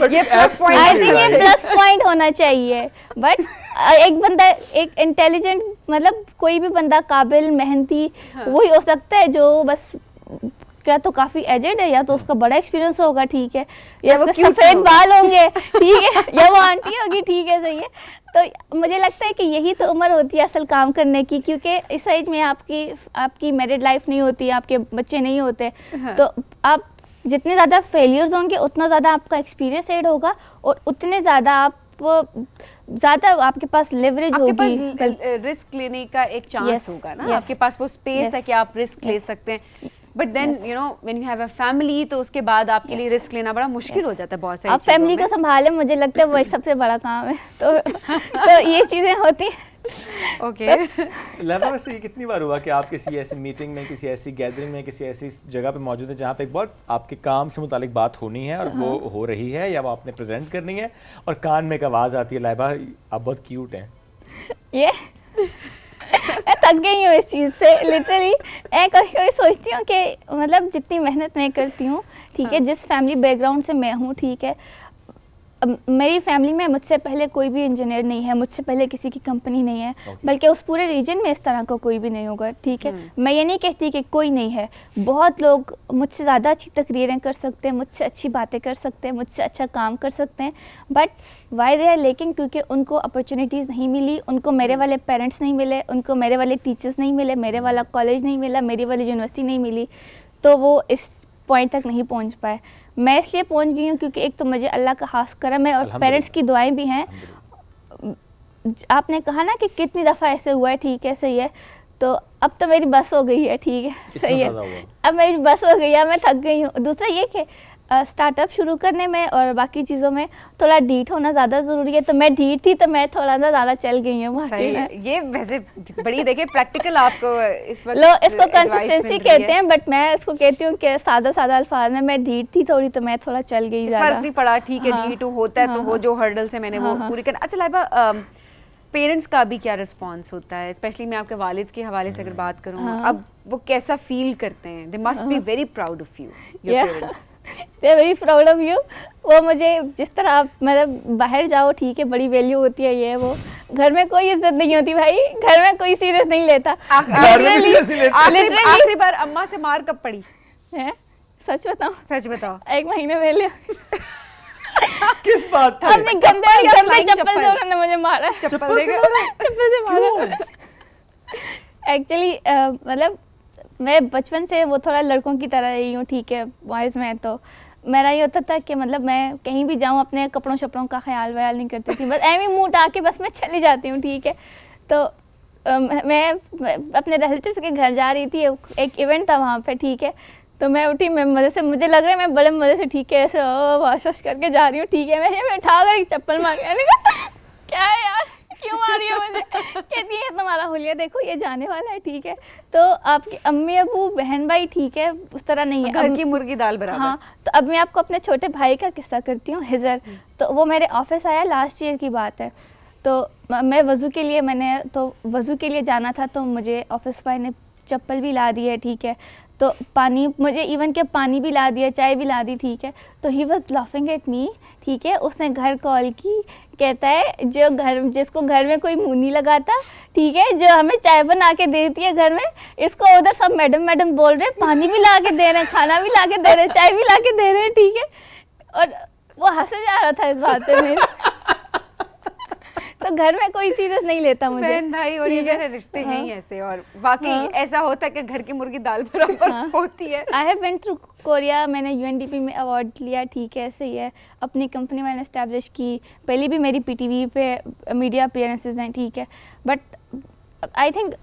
ये प्लस पॉइंट, आई थिंक ये प्लस पॉइंट होना चाहिए। बट एक बंदा एक इंटेलिजेंट मतलब कोई भी बंदा काबिल मेहनती वही हो सकता है जो बस क्या तो काफी एजेड है, या तो उसका बड़ा एक्सपीरियंस होगा, ठीक है, या उसके सफेद बाल होंगे, ठीक है, या वो आंटी होगी, ठीक है, सही है। तो मुझे लगता है कि यही तो उम्र होती है असल काम करने की, क्योंकि इस एज में आपकी मैरिड लाइफ नहीं होती, आपके बच्चे नहीं होते। तो आप जितने ज़्यादा फेलियर्स होंगे उतना ज़्यादा आपका एक्सपीरियंस ऐड होगा और उतने ज़्यादा आपके पास लेवरेज होगी, आपके पास रिस्क लेने का एक चांस होगा ना, आपके पास वो स्पेस है कि आप रिस्क ले सकते हैं। But then when you have a family, तो उसके बाद आपके लिए रिस्क लेना बड़ा मुश्किल हो जाता है बहुत सारी आप फैमिली को संभालें, मुझे लगता है वो एक सबसे बड़ा काम है। तो ये चीज़ें होती हैं। ओके। लैबा, वैसे ये कितनी बार हुआ कि आप किसी ऐसी मीटिंग में, किसी ऐसी गैदरिंग में, किसी ऐसी जगह पे मौजूद है जहाँ पे बहुत आपके काम से मुतालिक बात होनी है और वो हो रही है या वो आपने प्रेजेंट करनी है, और कान में एक आवाज़ आती है, लैबा आप बहुत क्यूट हैं? ये मैं थक गई हूँ इस चीज़ से, लिटरली। मैं कभी कभी सोचती हूँ कि मतलब जितनी मेहनत मैं करती हूँ, ठीक है, जिस फैमिली बैकग्राउंड से मैं हूँ, ठीक है, मेरी फैमिली में मुझसे पहले कोई भी इंजीनियर नहीं है, मुझसे पहले किसी की कंपनी नहीं है, बल्कि उस पूरे रीजन में इस तरह का कोई भी नहीं होगा। ठीक है, मैं ये नहीं कहती कि कोई नहीं है, बहुत लोग मुझसे ज़्यादा अच्छी तकरीरें कर सकते हैं, मुझसे अच्छी बातें कर सकते हैं, मुझसे अच्छा काम कर सकते हैं, बट वाई दे आर लेकिन क्योंकि उनको अपॉर्चुनिटीज़ नहीं मिली, उनको मेरे वाले पेरेंट्स नहीं मिले, उनको मेरे वाले टीचर्स नहीं मिले, मेरे वाला कॉलेज नहीं मिला, मेरी वाली यूनिवर्सिटी नहीं मिली, तो वो इस पॉइंट तक नहीं पहुँच पाए। मैं इसलिए पहुंच गई हूँ क्योंकि एक तो मुझे अल्लाह का खास करम है और पेरेंट्स की दुआएं भी हैं। आपने कहा ना कि कितनी दफ़ा ऐसे हुआ है, ठीक है, सही है, तो अब तो मेरी बस हो गई है, ठीक है, सही है, अब मेरी बस हो गई है, मैं थक गई हूँ। दूसरा ये कि स्टार्टअप शुरू करने में और बाकी चीज़ों में थोड़ा ढीठ होना ज़्यादा ज़रूरी है, तो मैं ढीठ थी तो मैं थोड़ा सा ज़्यादा चल गई हूँ। ये वैसे बड़ी देखिए प्रैक्टिकल आपको इस वक्त लोग इसको कंसिस्टेंसी कहते हैं, बट मैं इसको कहती हूँ कि सादा अल्फाज में मैं ढीठ थी थोड़ी, तो मैं थोड़ा चल गई, फर्क नहीं पड़ा, ठीक है, ढीठ होता है तो वो जो हर्डल से मैंने वो पूरी करना। अच्छा लाइबा, पेरेंट्स का भी क्या रिस्पॉन्स होता है, स्पेशली मैं आपके वालिद के हवाले से अगर बात करूँ, हाँ। अब वो कैसा फील करते हैं? They must be very proud of you, your Yeah. Parents. They are very proud of you. वो मुझे जिस तरह आप मतलब बाहर जाओ ठीक है, बड़ी वैल्यू होती है ये वो, घर में कोई इज्जत नहीं होती भाई, घर में कोई सीरियस नहीं लेता। घर में भी serious नहीं लेते। Literally- आखिरी बार अम्मा से मार कब पड़ी? है सच बताऊं, सच बताओ। 1 महीने पहले किस बात पे? अपने गंदे या गंदे flying चप्पल से चप्पल? उन्होंने मुझे मारा। चप्पल देगा? चप्पल से मारा। एक्चुअली मतलब मैं बचपन से वो थोड़ा लड़कों की तरह रही हूँ, ठीक है, बॉयज़ में तो मेरा ये होता था कि मतलब मैं कहीं भी जाऊँ अपने कपड़ों शपड़ों का ख्याल व्याल नहीं करती थी, बस ऐਵੇਂ मुँह उठा के बस मैं चली जाती हूँ, ठीक है। तो मैं अपने रिलेटिव्स के घर जा रही थी, एक इवेंट था वहाँ पे, ठीक है। तो मैं उठी, मैं मज़े से, मुझे लग रहा है मैं बड़े मज़े से, ठीक है, ऐसे वाश वाश करके जा रही हूँ, ठीक है। मैं उठा कर एक चप्पल मार के, मैंने कहा क्या है यार, क्यों मार रही हो मुझे? कहती है तुम्हारा हुलिया देखो ये जाने वाला है, ठीक है। तो आपकी अम्मी अबू बहन भाई ठीक है उस तरह नहीं है, घर की मुर्गी दाल बराबर। हाँ। तो अब मैं आपको अपने छोटे भाई का किस्सा करती हूँ, हिजर। तो वो मेरे ऑफिस आया, लास्ट ईयर की बात है। तो मैं वज़ू के लिए, मैंने तो वज़ू के लिए जाना था, तो मुझे ऑफिस बॉय ने चप्पल भी ला दी है, ठीक है। तो पानी, मुझे इवन के पानी भी ला दिया, चाय भी ला दी, ठीक है। तो he was laughing at me, ठीक है। उसने घर कॉल की, कहता है जो घर, जिसको घर में कोई मुंह नहीं लगाता, ठीक है, जो हमें चाय बना के देती है घर में, इसको उधर सब मैडम मैडम बोल रहे हैं, पानी भी ला के दे रहे हैं, खाना भी ला के दे रहे हैं, चाय भी ला के दे रहे हैं, ठीक है। और वो हंसे जा रहा था इस बात से मेरे। तो घर में कोई सीरियस नहीं लेता मुझे। बहन भाई और ये ठीक है। जरा रिश्ते हैं ही हाँ। ऐसे, और वाकई हाँ। ऐसा होता है कि घर की मुर्गी दाल बराबर हाँ। होती है। I have went through Korea, मैंने यूएनडीपी में अवार्ड लिया, ठीक है, ऐसे ही है। अपनी कंपनी मैंने इस्टेब्लिश की, पहले भी मेरी पीटीवी पे मीडिया अपीयरेंसेस हैं, ठीक है। But I think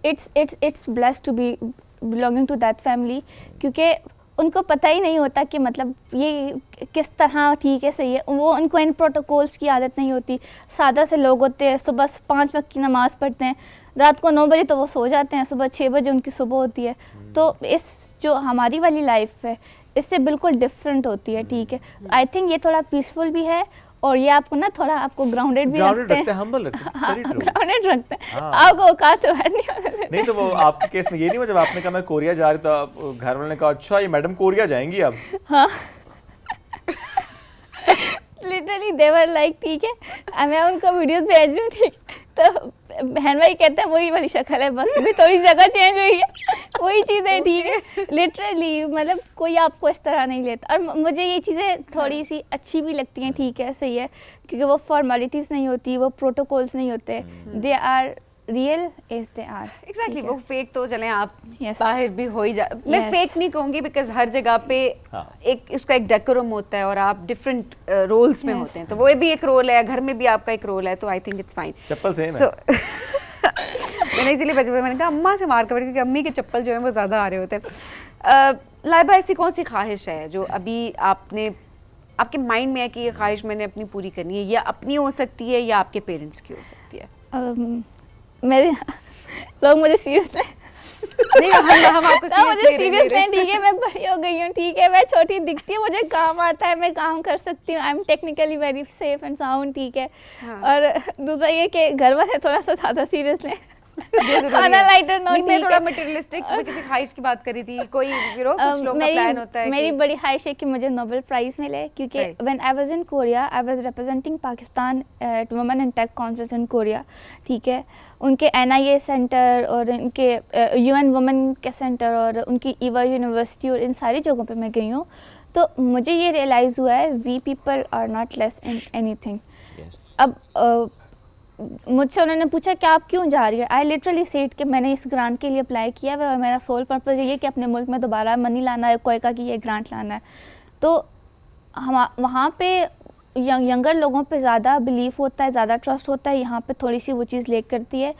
it's blessed to be belonging to that family, क्योंकि उनको पता ही नहीं होता कि मतलब ये किस तरह, ठीक है, सही है। वो उनको इन प्रोटोकॉल्स की आदत नहीं होती। सादा से लोग होते हैं, सुबह 5 वक्त की नमाज़ पढ़ते हैं, रात को 9 बजे तो वो सो जाते हैं, सुबह 6 बजे उनकी सुबह होती है। तो इस जो हमारी वाली लाइफ है इससे बिल्कुल डिफरेंट होती है, ठीक है। आई थिंक ये थोड़ा पीसफुल भी है, और ये आपको ना थोड़ा आपको ग्राउंडेड भी रखते हैं, हम्बल रखते हैं, हाँ, very true। ग्राउंडेड रखते हैं। हाँ। आपको औकात से बाहर नहीं होने देते। नहीं तो वो आपके केस में ये नहीं हुआ जब आपने कहा मैं कोरिया जा रही, तो आप घर वालों ने कहा अच्छा ये मैडम कोरिया जाएंगी अब? हाँ। लिटरली दे वर लाइक, ठीक है, मैं उनको वीडियोस भेज रही हूँ, ठीक, तो बहन भाई कहते हैं वही वाली शक्ल है, बस भी थोड़ी जगह चेंज हुई है, वही चीज़ है, ठीक है। लिटरली मतलब कोई आपको इस तरह नहीं लेता, और मुझे ये चीज़ें थोड़ी सी अच्छी भी लगती हैं, ठीक है, सही है, क्योंकि वो फॉर्मेलिटीज़ नहीं होती, वो प्रोटोकॉल्स नहीं होते, they are real as they are. Exactly, वो फेक तो चलें आप Yes. बाहर भी हो ही जा, मैं Yes. फेक नहीं कहूँगी, बिकॉज हर जगह पे हाँ। एक उसका एक डेकोरम होता है, और आप डिफरेंट रोल्स में Yes. होते हैं, तो वो भी एक रोल है, घर में भी आपका एक रोल है, तो आई think it's fine. Chappal same so है। मैंने इसीलिए बचपन में मैंने कहा अम्मा से मार कर, क्योंकि अम्मी के चप्पल जो है वो ज़्यादा आ रहे होते हैं। लाइबा, ऐसी कौन सी ख्वाहिश है जो अभी आपने, आपके माइंड में है कि ये ख्वाहिश मैंने अपनी पूरी करनी है, या अपनी हो सकती है या आपके पेरेंट्स की हो सकती है? मेरे लोग मुझे सीरियस लें, नहीं, हम आपको ना मुझे seriously सीरियस ले रहे लें, ठीक है, मैं बड़ी हो गई हूँ, ठीक है, मैं छोटी दिखती हूँ, मुझे काम आता है, मैं काम कर सकती हूँ, I am technically very safe and sound, ठीक है। हाँ। और दूसरा ये कि घर वाले थोड़ा सा ज़्यादा सीरियस लें, जरूरी खाना है। लाइटर नो, नहीं, मैं ठीक थोड़ा है। मटेरियलिस्टिक, मैं किसी ख्वाहिश की बात करी थी, कोई कुछ लोगों का प्लान होता है मेरी कि बड़ी ख्वाहिश है कि मुझे नोबेल प्राइज मिले, क्योंकि सही। When I was in Korea I was representing Pakistan at women in tech conference in Korea, ठीक है। उनके NIA सेंटर और उनके UN वुमेन के सेंटर और उनकी ईवा यूनिवर्सिटी और इन सारी जगहों पे मैं गई हूँ, तो मुझे ये रियलाइज़ हुआ है we people are not less in anything. अब मुझसे उन्होंने पूछा कि आप क्यों जा रही हो, आई लिटरली सेड कि मैंने इस ग्रांट के लिए अप्लाई किया है और मेरा सोल पर्पज़ ये है कि अपने मुल्क में दोबारा मनी लाना है, कोई का कि ये ग्रांट लाना है। तो हम वहाँ पे यंगर लोगों पे ज़्यादा बिलीफ होता है, ज़्यादा ट्रस्ट होता है, यहाँ पे थोड़ी सी वो चीज़ लेक करती है।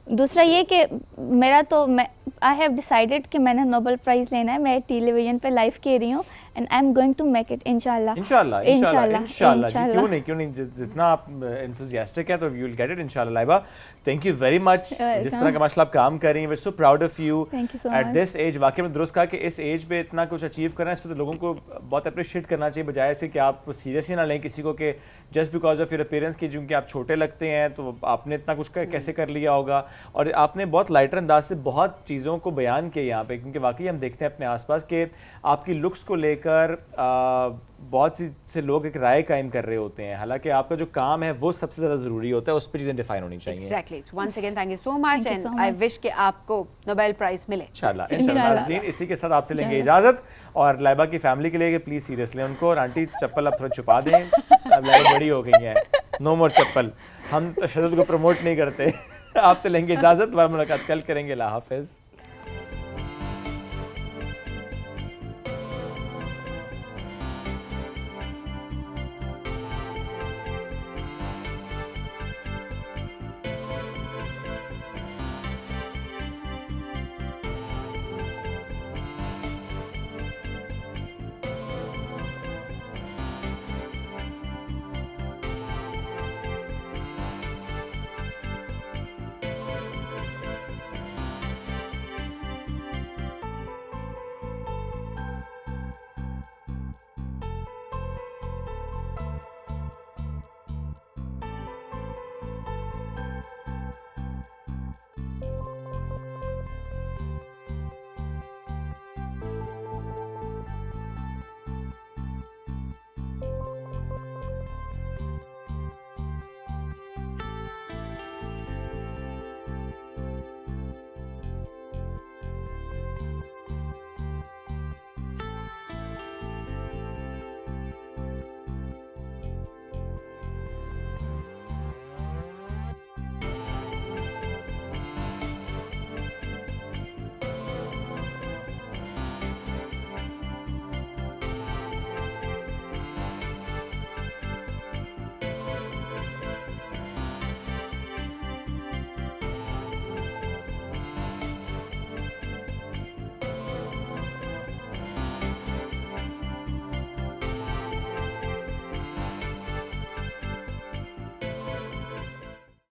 दूसरा ये कि मेरा तो मैं आई हैव डिसाइडेड कि मैंने नोबेल प्राइज़ लेना है, मैं टेलीविज़न पे लाइव कह रही हूँ and I'm going to make it, inshallah. इंशाल्लाह Inshallah, इंशाल्लाह जी, inshallah. क्यों नहीं जितना आप enthusiastic है तो you will get it इंशाल्लाह। Laiba, thank you very much. जिस तरह का माशाल्लाह आप काम कर रही हैं, we're so proud of you। Thank you so At much. this age, वाकई में दुरुस्त कहा कि इस एज पे इतना कुछ अचीव करना है, इस पे तो लोगों को बहुत अप्रिशिएट करना चाहिए, बजाय से कि आप सीरियसली ना लें किसी को कि just because of your appearance की, चूंकि आप छोटे लगते हैं तो आपने इतना कुछ कैसे कर लिया होगा। और आपने बहुत लाइटर अंदाज से बहुत चीज़ों को बयान किया यहाँ पे, क्योंकि वाकई हम देखते हैं अपने आसपास कि आपकी लुक्स को लेकर बहुत से लोग एक राय कायम कर रहे होते हैं, हालांकि आपका जो काम है वो सबसे ज़्यादा ज़रूरी होता है, उस पर चीज़ें डिफाइन होनी चाहिए। Exactly. Once again, thank you so much, Thank you and so I much. wish कि आपको नोबेल प्राइज मिले। इंशाल्लाह इंशाल्लाह। नाज़रीन, इसी के साथ आपसे लेंगे इजाज़त, और लाइबा की फैमिली के लिए प्लीज़ सीरियस लें उनको, और आंटी चप्पल अब थोड़ा छुपा दें, अब लाइबा बड़ी हो गई हैं, नो मोर चप्पल। हम तशद्दुद को प्रमोट नहीं करते। आपसे लेंगे इजाज़त, दोबारा मुलाकात कल करेंगे। अल्लाह हाफ़िज़।